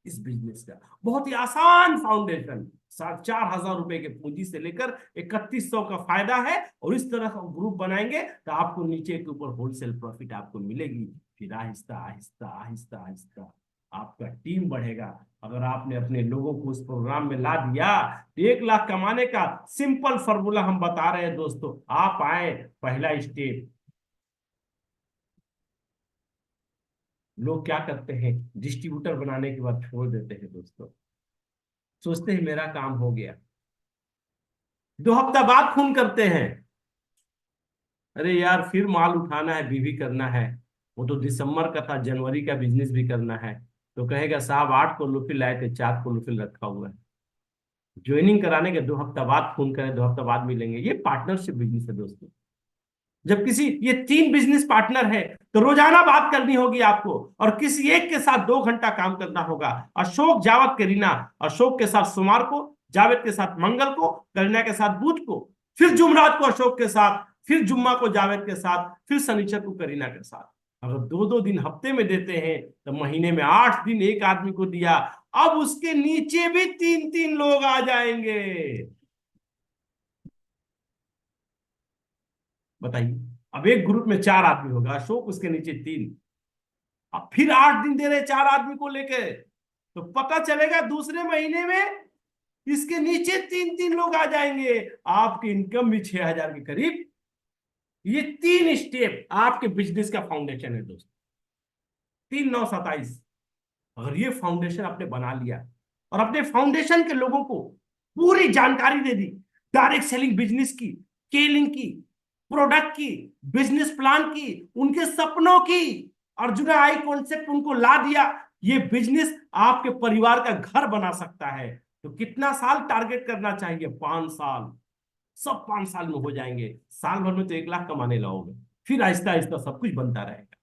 इस बिजनेस का। बहुत ही आसान फाउंडेशन, 4,000 रुपए के पूंजी से लेकर 3100 का फायदा है। और इस तरह का ग्रुप बनाएंगे तो आपको नीचे के ऊपर होलसेल प्रॉफिट आपको मिलेगी। फिर आहिस्ता आहिस्ता आहिस्ता आहिस्ता आपका टीम बढ़ेगा। अगर आपने अपने लोगों को उस प्रोग्राम में ला दिया तो 1 लाख कमाने का सिंपल फॉर्मूला हम बता रहे हैं दोस्तों। आप आए, पहला स्टेप, लोग क्या करते हैं, डिस्ट्रीब्यूटर बनाने के बाद छोड़ देते हैं दोस्तों, सोचते हैं मेरा काम हो गया, 2 हफ्ता बाद फोन करते हैं, अरे यार फिर माल उठाना है, बीवी करना है, वो तो दिसंबर का था, जनवरी का बिजनेस भी करना है। तो कहेगा साहब 8 कोलोफिल लाए थे, 4 कोलोफिल रखा हुआ है। ज्वाइनिंग कराने के 2 हफ्ता बाद फोन करें, 2 हफ्ता बाद मिलेंगे। ये पार्टनरशिप बिजनेस है दोस्तों। जब किसी ये 3 बिजनेस पार्टनर है तो रोजाना बात करनी होगी आपको, और किसी एक के साथ 2 घंटा काम करना होगा। अशोक, जावेद, करीना, अशोक के साथ सोमवार को, जावेद के साथ मंगल को, करीना के साथ बुध को, फिर जुमरात को अशोक के साथ, फिर जुम्मा को जावेद के साथ, फिर शनिचर को करीना के साथ। अगर 2-2 दिन हफ्ते में देते हैं तो महीने में 8 दिन एक आदमी को दिया। अब उसके नीचे भी 3-3 लोग आ जाएंगे। बताइए, अब एक ग्रुप में 4 आदमी होगा, अशोक उसके नीचे 3, अब फिर 8 दिन दे रहे 4 आदमी को लेके, तो पता चलेगा दूसरे महीने में इसके नीचे 3-3 लोग आ जाएंगे। आपकी इनकम भी 6,000 के करीब। ये 3 स्टेप आपके बिजनेस का फाउंडेशन है दोस्तों। 3-9-27, अगर ये फाउंडेशन आपने बना लिया और अपने फाउंडेशन के लोगों को पूरी जानकारी दे दी, डायरेक्ट सेलिंग बिजनेस की, स्केलिंग की, प्रोडक्ट की, बिजनेस प्लान की, उनके सपनों की, अर्जुन आई कॉन्सेप्ट उनको ला दिया, ये बिजनेस आपके परिवार का घर बना सकता है। तो कितना साल टारगेट करना चाहिए? 5 साल। सब 5 साल में हो जाएंगे। साल भर में तो 1 लाख कमाने लगोगे, फिर आहिस्ता आहिस्ता सब कुछ बनता रहेगा।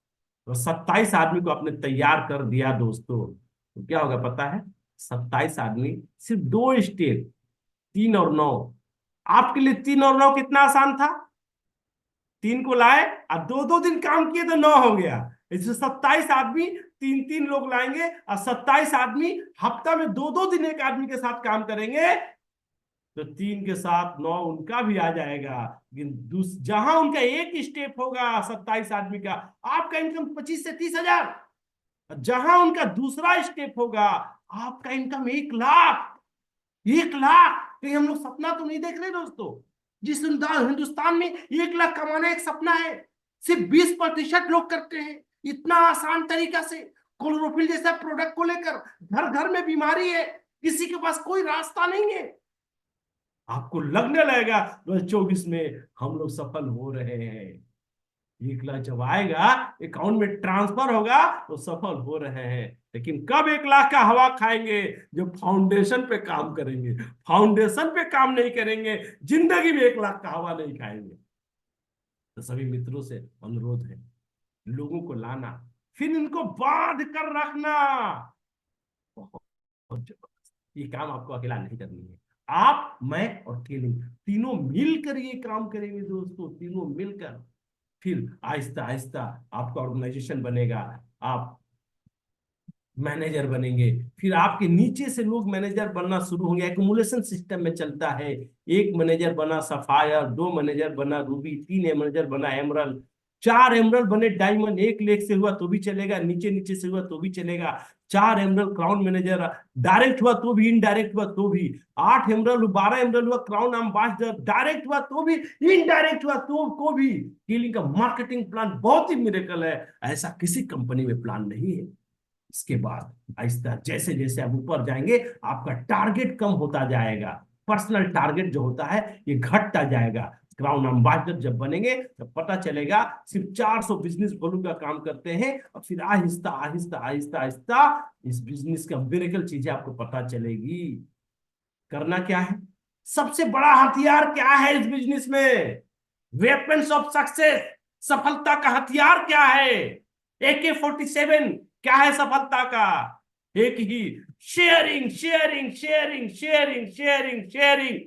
तो 27 आदमी को आपने तैयार कर दिया दोस्तों, तो क्या होगा पता है? 27 आदमी, सिर्फ 2 स्टेप, 3 और 9। आपके लिए 3 और 9 कितना आसान था? 3 को लाए और 2-2 दिन काम किए तो 9 हो गया। इससे 27 आदमी 3-3 लोग लाएंगे और 27 आदमी हफ्ता में 2-2 दिन एक आदमी के साथ काम करेंगे। तो 3 के साथ 9 उनका भी आ जाएगा। लेकिन जहां उनका एक स्टेप होगा 27 आदमी का, आपका इनकम 25 से 30 हजार। जहां उनका दूसरा स्टेप होगा आपका इनकम 1 लाख। 1 लाख! कहीं हम लोग सपना तो नहीं देख रहे दोस्तों? जिस हिंदुस्तान में 1 लाख कमाना एक सपना है, सिर्फ 20% लोग करते हैं। इतना आसान तरीका से क्लोरोफिल जैसा प्रोडक्ट को लेकर घर घर में बीमारी है, किसी के पास कोई रास्ता नहीं है। आपको लगने लगेगा 2024 में हम लोग सफल हो रहे हैं। 1 लाख जब आएगा, अकाउंट में ट्रांसफर होगा, तो सफल हो रहे हैं। लेकिन कब 1 लाख का हवा खाएंगे? जब फाउंडेशन पे काम करेंगे। फाउंडेशन पे काम नहीं करेंगे, जिंदगी में 1 लाख का हवा नहीं खाएंगे। तो सभी मित्रों से अनुरोध है, लोगों को लाना, फिर इनको बांध कर रखना। बहुत जबरदस्त। ये काम आपको अकेला नहीं करनी है। आप, मैं और केलिंग तीनों मिलकर ये काम करेंगे दोस्तों, तीनों मिलकर। फिर आहिस्ता आहिस्ता आपका ऑर्गेनाइजेशन बनेगा, आप मैनेजर बनेंगे। फिर आपके नीचे से लोग मैनेजर बनना शुरू होंगे। एक्युमुलेशन सिस्टम में चलता है। एक मैनेजर बना सफायर, 2 मैनेजर बना रूबी, 3 मैनेजर बना एमरल्ड, 4 एमरल्ड बने डायमंड। 1 लेख से हुआ तो भी चलेगा, नीचे नीचे से हुआ तो भी चलेगा। 4 एमरल्ड क्राउन मैनेजर, डायरेक्ट हुआ तो भी, इनडायरेक्ट हुआ तो भी। 8 एमरल्ड, 12 एमरल्ड हुआ क्राउन एम्बेसडर, डायरेक्ट हुआ तो भी, इनडायरेक्ट हुआ तो भी। केलिंग का मार्केटिंग प्लान बहुत ही मिरेकल है, ऐसा किसी कंपनी में प्लान नहीं है। इसके बाद आहिस्ता जैसे जैसे आप ऊपर जाएंगे, आपका टारगेट कम होता जाएगा। पर्सनल टारगेट जो होता है ये घटता जाएगा। क्राउन एम्बेसडर जब बनेंगे तब पता चलेगा सिर्फ 400 बिजनेस वॉल्यूम का काम करते हैं, और फिर आहिस्ता आहिस्ता आहिस्ता आहिस्ता इस बिजनेस का मिरेकल चीजें आपको पता चलेगी। करना क्या है? सबसे बड़ा हथियार क्या है इस बिजनेस में? वेपन्स ऑफ सक्सेस, सफलता का हथियार क्या है? AK-47 क्या है सफलता का? एक ही, sharing sharing sharing sharing sharing sharing.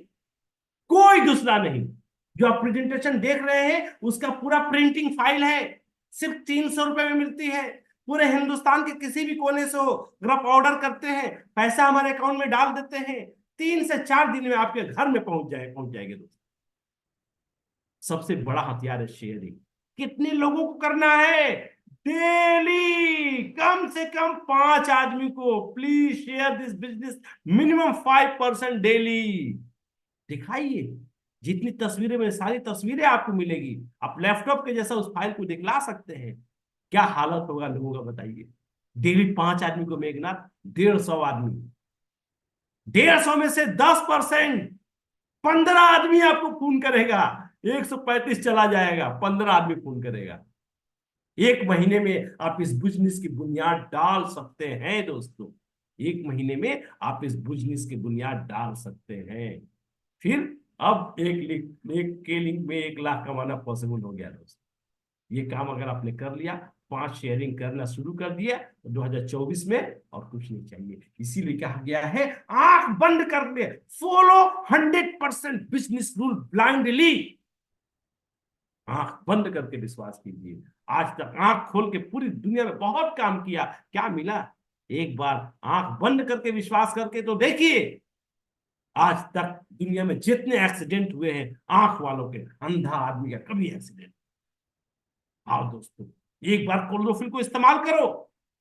कोई दूसरा नहीं। जो आप प्रेजेंटेशन देख रहे हैं उसका पूरा प्रिंटिंग फाइल है, सिर्फ 300 रुपए में मिलती है। पूरे हिंदुस्तान के किसी भी कोने से हो, अगर आप ऑर्डर करते हैं, पैसा हमारे अकाउंट में डाल देते हैं, 3 से 4 दिन में आपके घर में पहुंच जाएंगे दोस्तों। सबसे बड़ा हथियार है शेयरिंग। कितने लोगों को करना है? डेली कम से कम 5 आदमी को please share this business, minimum 5% daily. दिखाइए। जितनी तस्वीरें में, सारी तस्वीरें आपको मिलेगी। आप लैपटॉप के जैसा उस फाइल को दिखला सकते हैं। क्या हालत होगा लोगों का बताइए। डेली 5 आदमी को मेघनाथ, 150 आदमी, 150 में से 10%, 15 आदमी आपको फोन करेगा। 135 चला जाएगा, 15 आदमी फोन करेगा। 1 महीने में आप इस बिजनेस की बुनियाद डाल सकते हैं दोस्तों। 1 महीने में आप इस बिजनेस की बुनियाद डाल सकते हैं। फिर अब एक के लिंक में 1 लाख कमाना पॉसिबल हो गया दोस्तों। ये काम अगर आपने कर लिया, 5 शेयरिंग करना शुरू कर दिया, तो 2024 में और कुछ नहीं चाहिए। इसीलिए कहा गया है, आंख बंद कर ले, फॉलो 100% बिजनेस रूल ब्लाइंडली। आंख बंद करके विश्वास कीजिए। आज तक आंख खोल के पूरी दुनिया में बहुत काम किया, क्या मिला? एक बार आंख बंद करके विश्वास करके तो देखिए। आज तक दुनिया में जितने एक्सीडेंट हुए हैं आंख वालों के, अंधा आदमी का कभी एक्सीडेंट। आओ दोस्तों, एक बार क्लोरोफिल को इस्तेमाल करो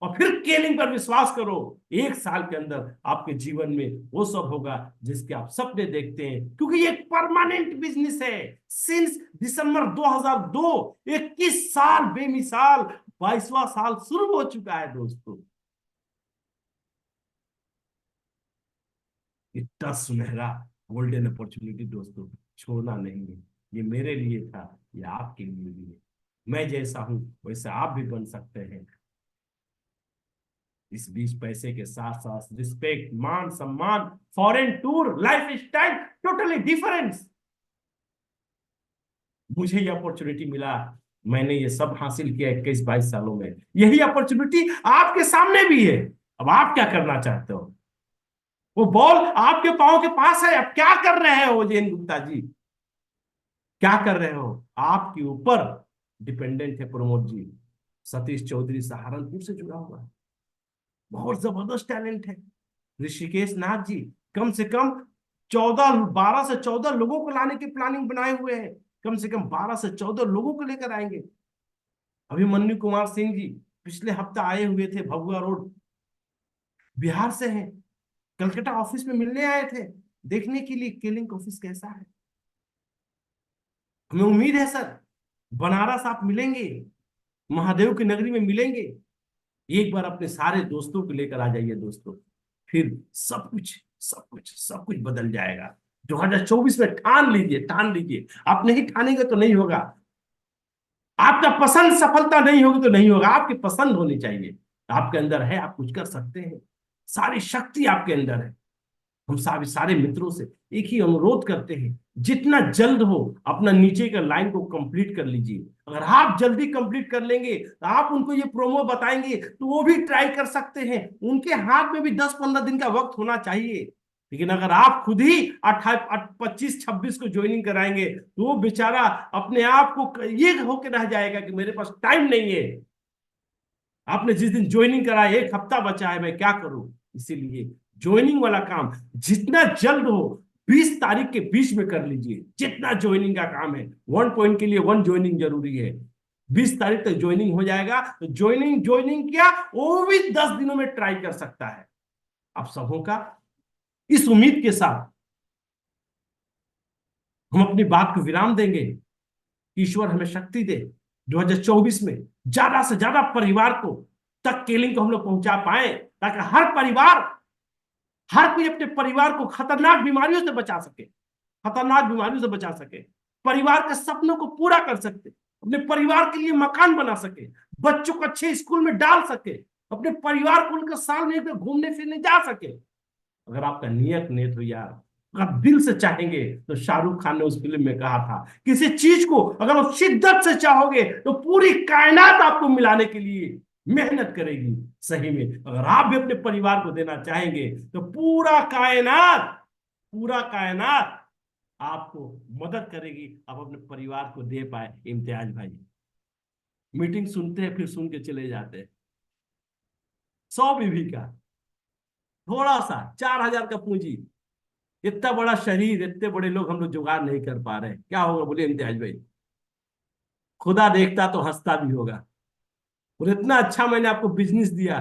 और फिर केलिंग पर विश्वास करो। 1 साल के अंदर आपके जीवन में वो सब होगा जिसके आप सपने देखते हैं, क्योंकि ये परमानेंट बिजनेस है। सिंस दिसंबर 2002, 21 साल बेमिसाल, 22वां साल शुरू हो चुका है दोस्तों। इतना सुनहरा गोल्डन अपॉर्चुनिटी दोस्तों छोड़ना नहीं है। ये मेरे लिए था, ये आपके लिए भी है। मैं जैसा हूं वैसा आप भी बन सकते हैं। इस 20 पैसे के साथ साथ रिस्पेक्ट, मान सम्मान, foreign tour, life style totally difference. मुझे ये अपॉर्चुनिटी मिला, मैंने ये सब हासिल किया 21-22 सालों में। यही अपॉर्चुनिटी आपके सामने भी है। अब आप क्या करना चाहते हो? वो बॉल आपके पांव के पास है, अब क्या कर रहे हो जैन गुप्ता जी? क्या कर रहे हो? आपके ऊपर डिपेंडेंट है प्रमोद जी। सतीश चौधरी सहारनपुर से जुड़ा हुआ है, बहुत जबरदस्त टैलेंट है। ऋषिकेश नाथ जी, कम से कम 12 से 14 लोगों को लाने की प्लानिंग बनाए हुए हैं। कम से कम 12 से 14 लोगों को लेकर आएंगे। अभी मन्नू कुमार सिंह जी पिछले हफ्ता आए हुए थे, भभुआ रोड, बिहार से हैं। कलकत्ता ऑफिस में मिलने आए थे, देखने के लिए केलिंग ऑफिस कैसा है। हमें उम्मीद है सर, बनारस आप मिलेंगे, महादेव की नगरी में मिलेंगे। एक बार अपने सारे दोस्तों को लेकर आ जाइए दोस्तों, फिर सब कुछ बदल जाएगा। 2024 में ठान लीजिए, ठान लीजिए। आप नहीं ठानेंगे तो नहीं होगा। आपका पसंद सफलता नहीं होगी तो नहीं होगा, आपकी पसंद होनी चाहिए। आपके अंदर है, आप कुछ कर सकते हैं, सारी शक्ति आपके अंदर है। हम सारे मित्रों से एक ही अनुरोध करते हैं, जितना जल्द हो अपना नीचे का लाइन को कंप्लीट कर लीजिए। अगर आप जल्दी कंप्लीट कर लेंगे तो आप उनको ये प्रोमो बताएंगे तो वो भी ट्राई कर सकते हैं। उनके हाथ में भी 10-15 दिन का वक्त होना चाहिए। लेकिन अगर आप खुद ही 25-26 को ज्वाइनिंग कराएंगे तो वो बेचारा अपने आप को ये होकर रह जाएगा कि मेरे पास टाइम नहीं है। आपने जिस दिन ज्वाइनिंग कराया, 1 हफ्ता बचा है, मैं क्या करूं। इसीलिए ज्वाइनिंग वाला काम जितना जल्द हो 20 तारीख के बीच में कर लीजिए। जितना ज्वाइनिंग का काम है, 1 पॉइंट के लिए 1 ज्वाइनिंग जरूरी है। 20 तारीख तक ज्वाइनिंग हो जाएगा तो ज्वाइनिंग क्या, वो भी 10 दिनों में ट्राई कर सकता है। आप सबों का इस उम्मीद के साथ हम अपनी बात को विराम देंगे। ईश्वर हमें शक्ति दे, 2024 में ज्यादा से ज्यादा परिवार को तक केलिंग को हम लोग पहुंचा पाए, ताकि हर कोई अपने परिवार को खतरनाक बीमारियों से बचा सके, खतरनाक बीमारियों से बचा सके, परिवार के सपनों को पूरा कर सकते, अपने परिवार के लिए मकान बना सके, बच्चों को अच्छे स्कूल में डाल सके, अपने परिवार को उनके साल में एक बार घूमने फिरने जा सके। अगर आपका नियत हो यार, आप दिल से चाहेंगे तो शाहरुख खान ने उस फिल्म में कहा था, किसी चीज को अगर आप शिद्दत से चाहोगे तो पूरी कायनात आपको मिलाने के लिए मेहनत करेगी। सही में अगर आप भी अपने परिवार को देना चाहेंगे तो पूरा कायनात आपको मदद करेगी, आप अपने परिवार को दे पाए। इम्तियाज भाई मीटिंग सुनते हैं, फिर सुन के चले जाते हैं। 100 बीवी का थोड़ा सा 4,000 का पूंजी, इतना बड़ा शरीर, इतने बड़े लोग हम लोग जुगाड़ नहीं कर पा रहे, क्या होगा बोले इम्तियाज भाई। खुदा देखता तो हंसता भी होगा। और इतना अच्छा मैंने आपको बिजनेस दिया,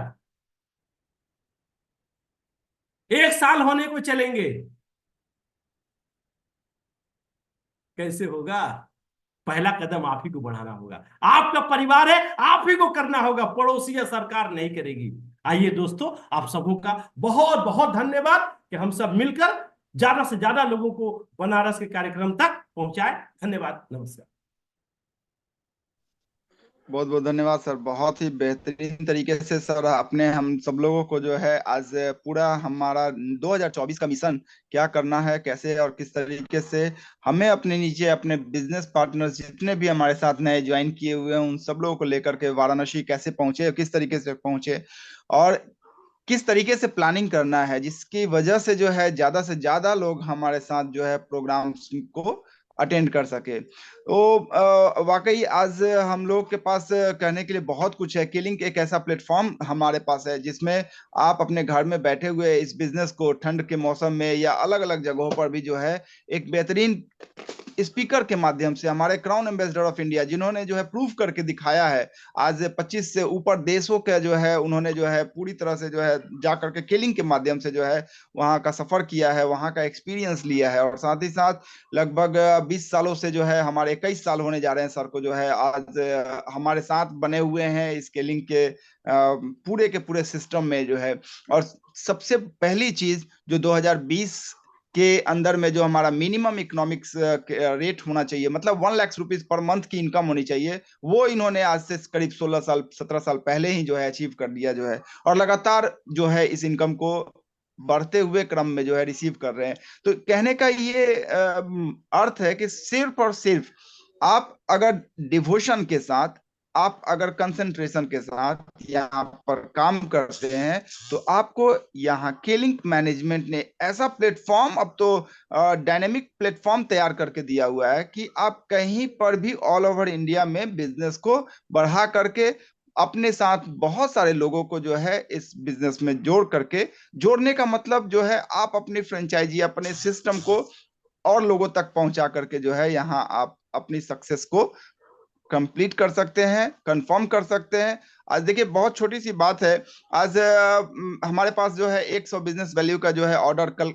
1 साल होने को चलेंगे, कैसे होगा। पहला कदम आप ही को बढ़ाना होगा, आपका परिवार है, आप ही को करना होगा, पड़ोसी या सरकार नहीं करेगी। आइए दोस्तों, आप सबों का बहुत बहुत धन्यवाद कि हम सब मिलकर ज्यादा से ज्यादा लोगों को बनारस के कार्यक्रम तक पहुंचाए। धन्यवाद, नमस्कार। बहुत बहुत धन्यवाद सर, बहुत ही बेहतरीन तरीके से सर आपने हम सब लोगों को जो है आज पूरा हमारा 2024 का मिशन क्या करना है, कैसे और किस तरीके से हमें अपने नीचे अपने बिजनेस पार्टनर्स जितने भी हमारे साथ नए ज्वाइन किए हुए हैं उन सब लोगों को लेकर के वाराणसी कैसे पहुंचे, किस तरीके से पहुंचे और किस तरीके से प्लानिंग करना है, जिसकी वजह से ज्यादा लोग हमारे साथ जो है प्रोग्राम्स को अटेंड कर सके। तो वाकई आज हम लोग के पास कहने के लिए बहुत कुछ है। केलिंग एक ऐसा प्लेटफॉर्म हमारे पास है जिसमें आप अपने घर में बैठे हुए इस बिजनेस को ठंड के मौसम में या अलग अलग जगहों पर भी जो है एक बेहतरीन स्पीकर के माध्यम से हमारे क्राउन एम्बेसडर ऑफ इंडिया जिन्होंने जो है प्रूव करके दिखाया है, आज 25 से ऊपर देशों के जो है उन्होंने जो है पूरी तरह से जो है जा करके केलिंग के माध्यम से जो है वहां का सफर किया है, वहां का एक्सपीरियंस लिया है। और साथ ही साथ लगभग 20 सालों से जो है हमारे 21 साल होने जा रहे हैं सर को जो है आज हमारे साथ बने हुए हैं इस केलिंग के पूरे के पूरे सिस्टम में जो है। और सबसे पहली चीज जो 2020 के अंदर में जो हमारा मिनिमम इकोनॉमिक्स रेट होना चाहिए, मतलब 1 लाख रुपीज पर मंथ की इनकम होनी चाहिए, वो इन्होंने आज से करीब 17 साल पहले ही जो है अचीव कर दिया जो है। और लगातार जो है इस इनकम को बढ़ते हुए क्रम में जो है रिसीव कर रहे हैं। तो कहने का ये अर्थ है कि सिर्फ और सिर्फ आप अगर डिवोशन के साथ, आप अगर कंसंट्रेशन के साथ यहाँ पर काम करते हैं तो आपको यहाँ केलिंग मैनेजमेंट ने ऐसा प्लेटफॉर्म अब तो डायनेमिक प्लेटफॉर्म तैयार करके दिया हुआ है कि आप कहीं पर भी ऑल ओवर इंडिया में बिजनेस को बढ़ा करके अपने साथ बहुत सारे लोगों को जो है इस बिजनेस में जोड़ करके, जोड़ने का मतलब जो है आप अपनी फ्रेंचाइजी, अपने सिस्टम को और लोगों तक पहुंचा करके जो है यहाँ आप अपनी सक्सेस को कंप्लीट कर सकते हैं, कंफर्म कर सकते हैं। आज देखिए बहुत छोटी सी बात है, आज हमारे पास जो है 100 बिजनेस वैल्यू का जो है ऑर्डर कल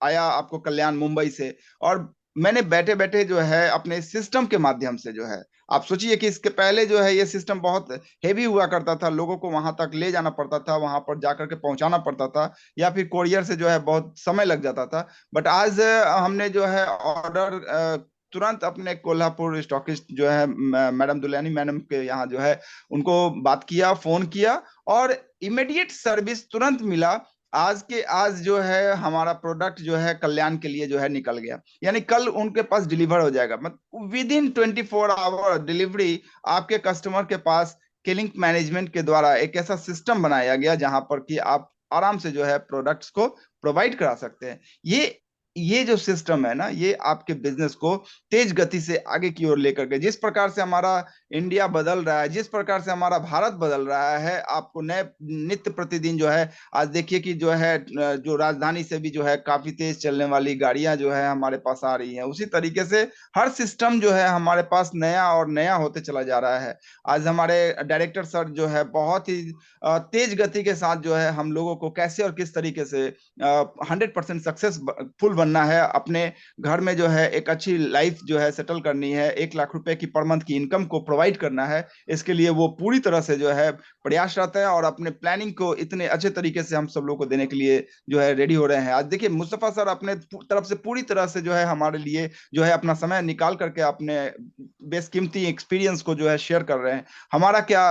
आया आपको कल्याण मुंबई से, और मैंने बैठे बैठे जो है अपने सिस्टम के माध्यम से जो है, आप सोचिए कि इसके पहले जो है ये सिस्टम बहुत हेवी हुआ करता था, लोगों को वहां तक ले जाना पड़ता था, वहां पर जाकर के पहुंचाना पड़ता था, या फिर कोरियर से जो है बहुत समय लग जाता था। बट आज हमने जो है ऑर्डर तुरंत अपने कोल्हापुर स्टॉकिस्ट जो है मैडम दुलानी मैडम के यहाँ जो है उनको बात किया, फोन किया, और इमीडिएट सर्विस तुरंत मिला। आज के आज जो है हमारा प्रोडक्ट जो है कल्याण के लिए जो है निकल गया, यानी कल उनके पास डिलीवर हो जाएगा, मतलब विद इन 24 आवर डिलीवरी आपके कस्टमर के पास। केलिंक मैनेजमेंट के द्वारा एक ऐसा सिस्टम बनाया गया जहां पर कि आप आराम से जो है प्रोडक्ट्स को प्रोवाइड करा सकते हैं। ये जो सिस्टम है ना, ये आपके बिजनेस को तेज गति से आगे की ओर लेकर के, जिस प्रकार से हमारा इंडिया बदल रहा है, जिस प्रकार से हमारा भारत बदल रहा है, आपको नए नित्य प्रतिदिन जो है, आज देखिए कि जो है जो राजधानी से भी जो है काफी तेज चलने वाली गाड़ियां जो है हमारे पास आ रही हैं, उसी तरीके से हर सिस्टम जो है हमारे पास नया और नया होते चला जा रहा है। आज हमारे डायरेक्टर सर जो है बहुत ही तेज गति के साथ जो है हम लोगों को कैसे और किस तरीके से 100% सक्सेसफुल बनना है, अपने घर में जो है एक अच्छी लाइफ जो है सेटल करनी है, 1 लाख रुपए की पर मंथ की इनकम को प्रोवाइड करना है, इसके लिए वो पूरी तरह से जो है प्रयासरत है, और अपने प्लानिंग को इतने अच्छे तरीके से हम सब लोग को देने के लिए जो है रेडी हो रहे हैं। आज देखिए मुस्तफा सर अपने तरफ से पूरी तरह से जो है हमारे लिए जो है अपना समय निकाल करके अपने बेशकीमती एक्सपीरियंस को जो है शेयर कर रहे हैं। हमारा क्या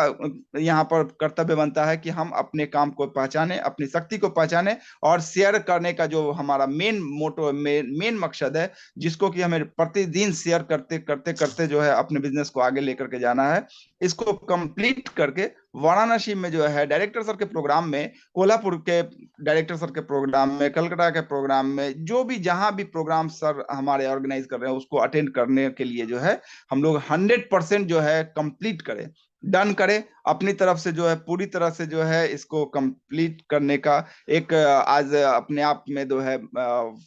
यहाँ पर कर्तव्य बनता है कि हम अपने काम को पहचाने, अपनी शक्ति को पहचाने, और शेयर करने का जो हमारा मेन मोटो मेन मकसद है, जिसको कि हमें प्रतिदिन शेयर करते करते करते जो है अपने बिजनेस को आगे लेकर के जाना है, इसको कंप्लीट करके वाराणसी में जो है डायरेक्टर सर के प्रोग्राम में, कोल्हापुर के डायरेक्टर सर के प्रोग्राम में, कलकत्ता के प्रोग्राम में, जो भी जहां भी प्रोग्राम सर हमारे ऑर्गेनाइज कर रहे हैं उसको अटेंड करने के लिए जो है हम लोग 100% जो है कंप्लीट करें, डन करें अपनी तरफ से, जो है पूरी तरह से जो है इसको कंप्लीट करने का एक आज अपने आप में जो है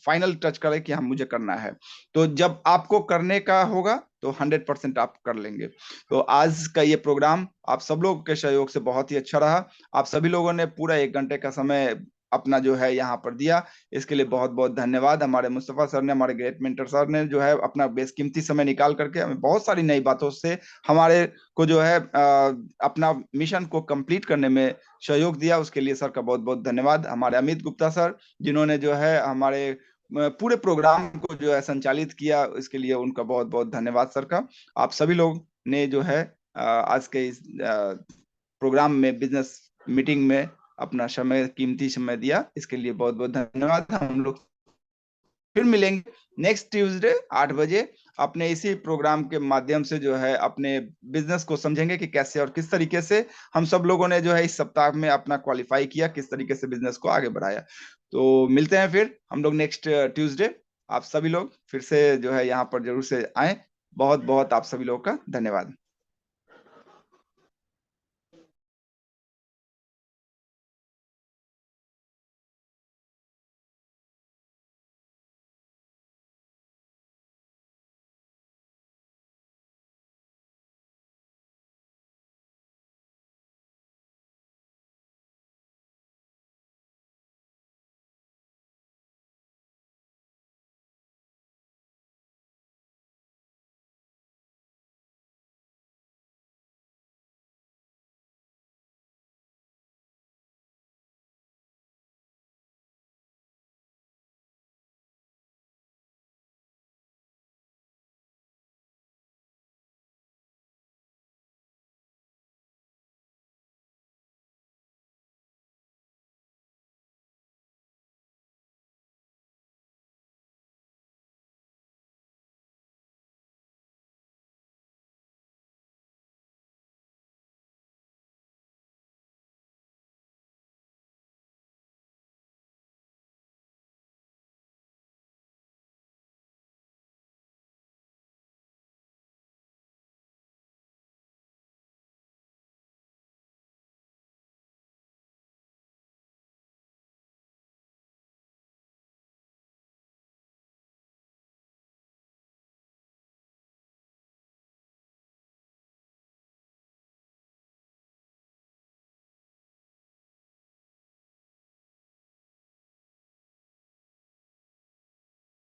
फाइनल टच करें कि हम मुझे करना है। तो जब आपको करने का होगा तो 100% आप कर लेंगे। तो आज का ये प्रोग्राम आप सब लोगों के सहयोग से बहुत ही अच्छा रहा। आप सभी लोगों ने पूरा 1 घंटे का समय अपना जो है यहाँ पर दिया, इसके लिए बहुत बहुत धन्यवाद। हमारे मुस्तफा सर ने, हमारे ग्रेट मेंटर सर ने जो है अपना बेशकीमती समय निकाल करके हमें बहुत सारी नई बातों से हमारे को जो है अपना मिशन को कंप्लीट करने में सहयोग दिया, उसके लिए सर का बहुत बहुत धन्यवाद। हमारे अमित गुप्ता सर, जिन्होंने जो है हमारे पूरे प्रोग्राम को जो है संचालित किया, इसके लिए उनका बहुत बहुत धन्यवाद सर का। आप सभी लोग ने जो है आज के इस प्रोग्राम में, बिजनेस मीटिंग में अपना समय, कीमती समय दिया, इसके लिए बहुत बहुत धन्यवाद। हम लोग फिर मिलेंगे नेक्स्ट ट्यूसडे 8 बजे, अपने इसी प्रोग्राम के माध्यम से जो है अपने बिजनेस को समझेंगे कि कैसे और किस तरीके से हम सब लोगों ने जो है इस सप्ताह में अपना क्वालिफाई किया, किस तरीके से बिजनेस को आगे बढ़ाया। तो मिलते हैं फिर हम लोग नेक्स्ट ट्यूसडे। आप सभी लोग फिर से जो है यहाँ पर जरूर से आए। बहुत बहुत आप सभी लोगों का धन्यवाद।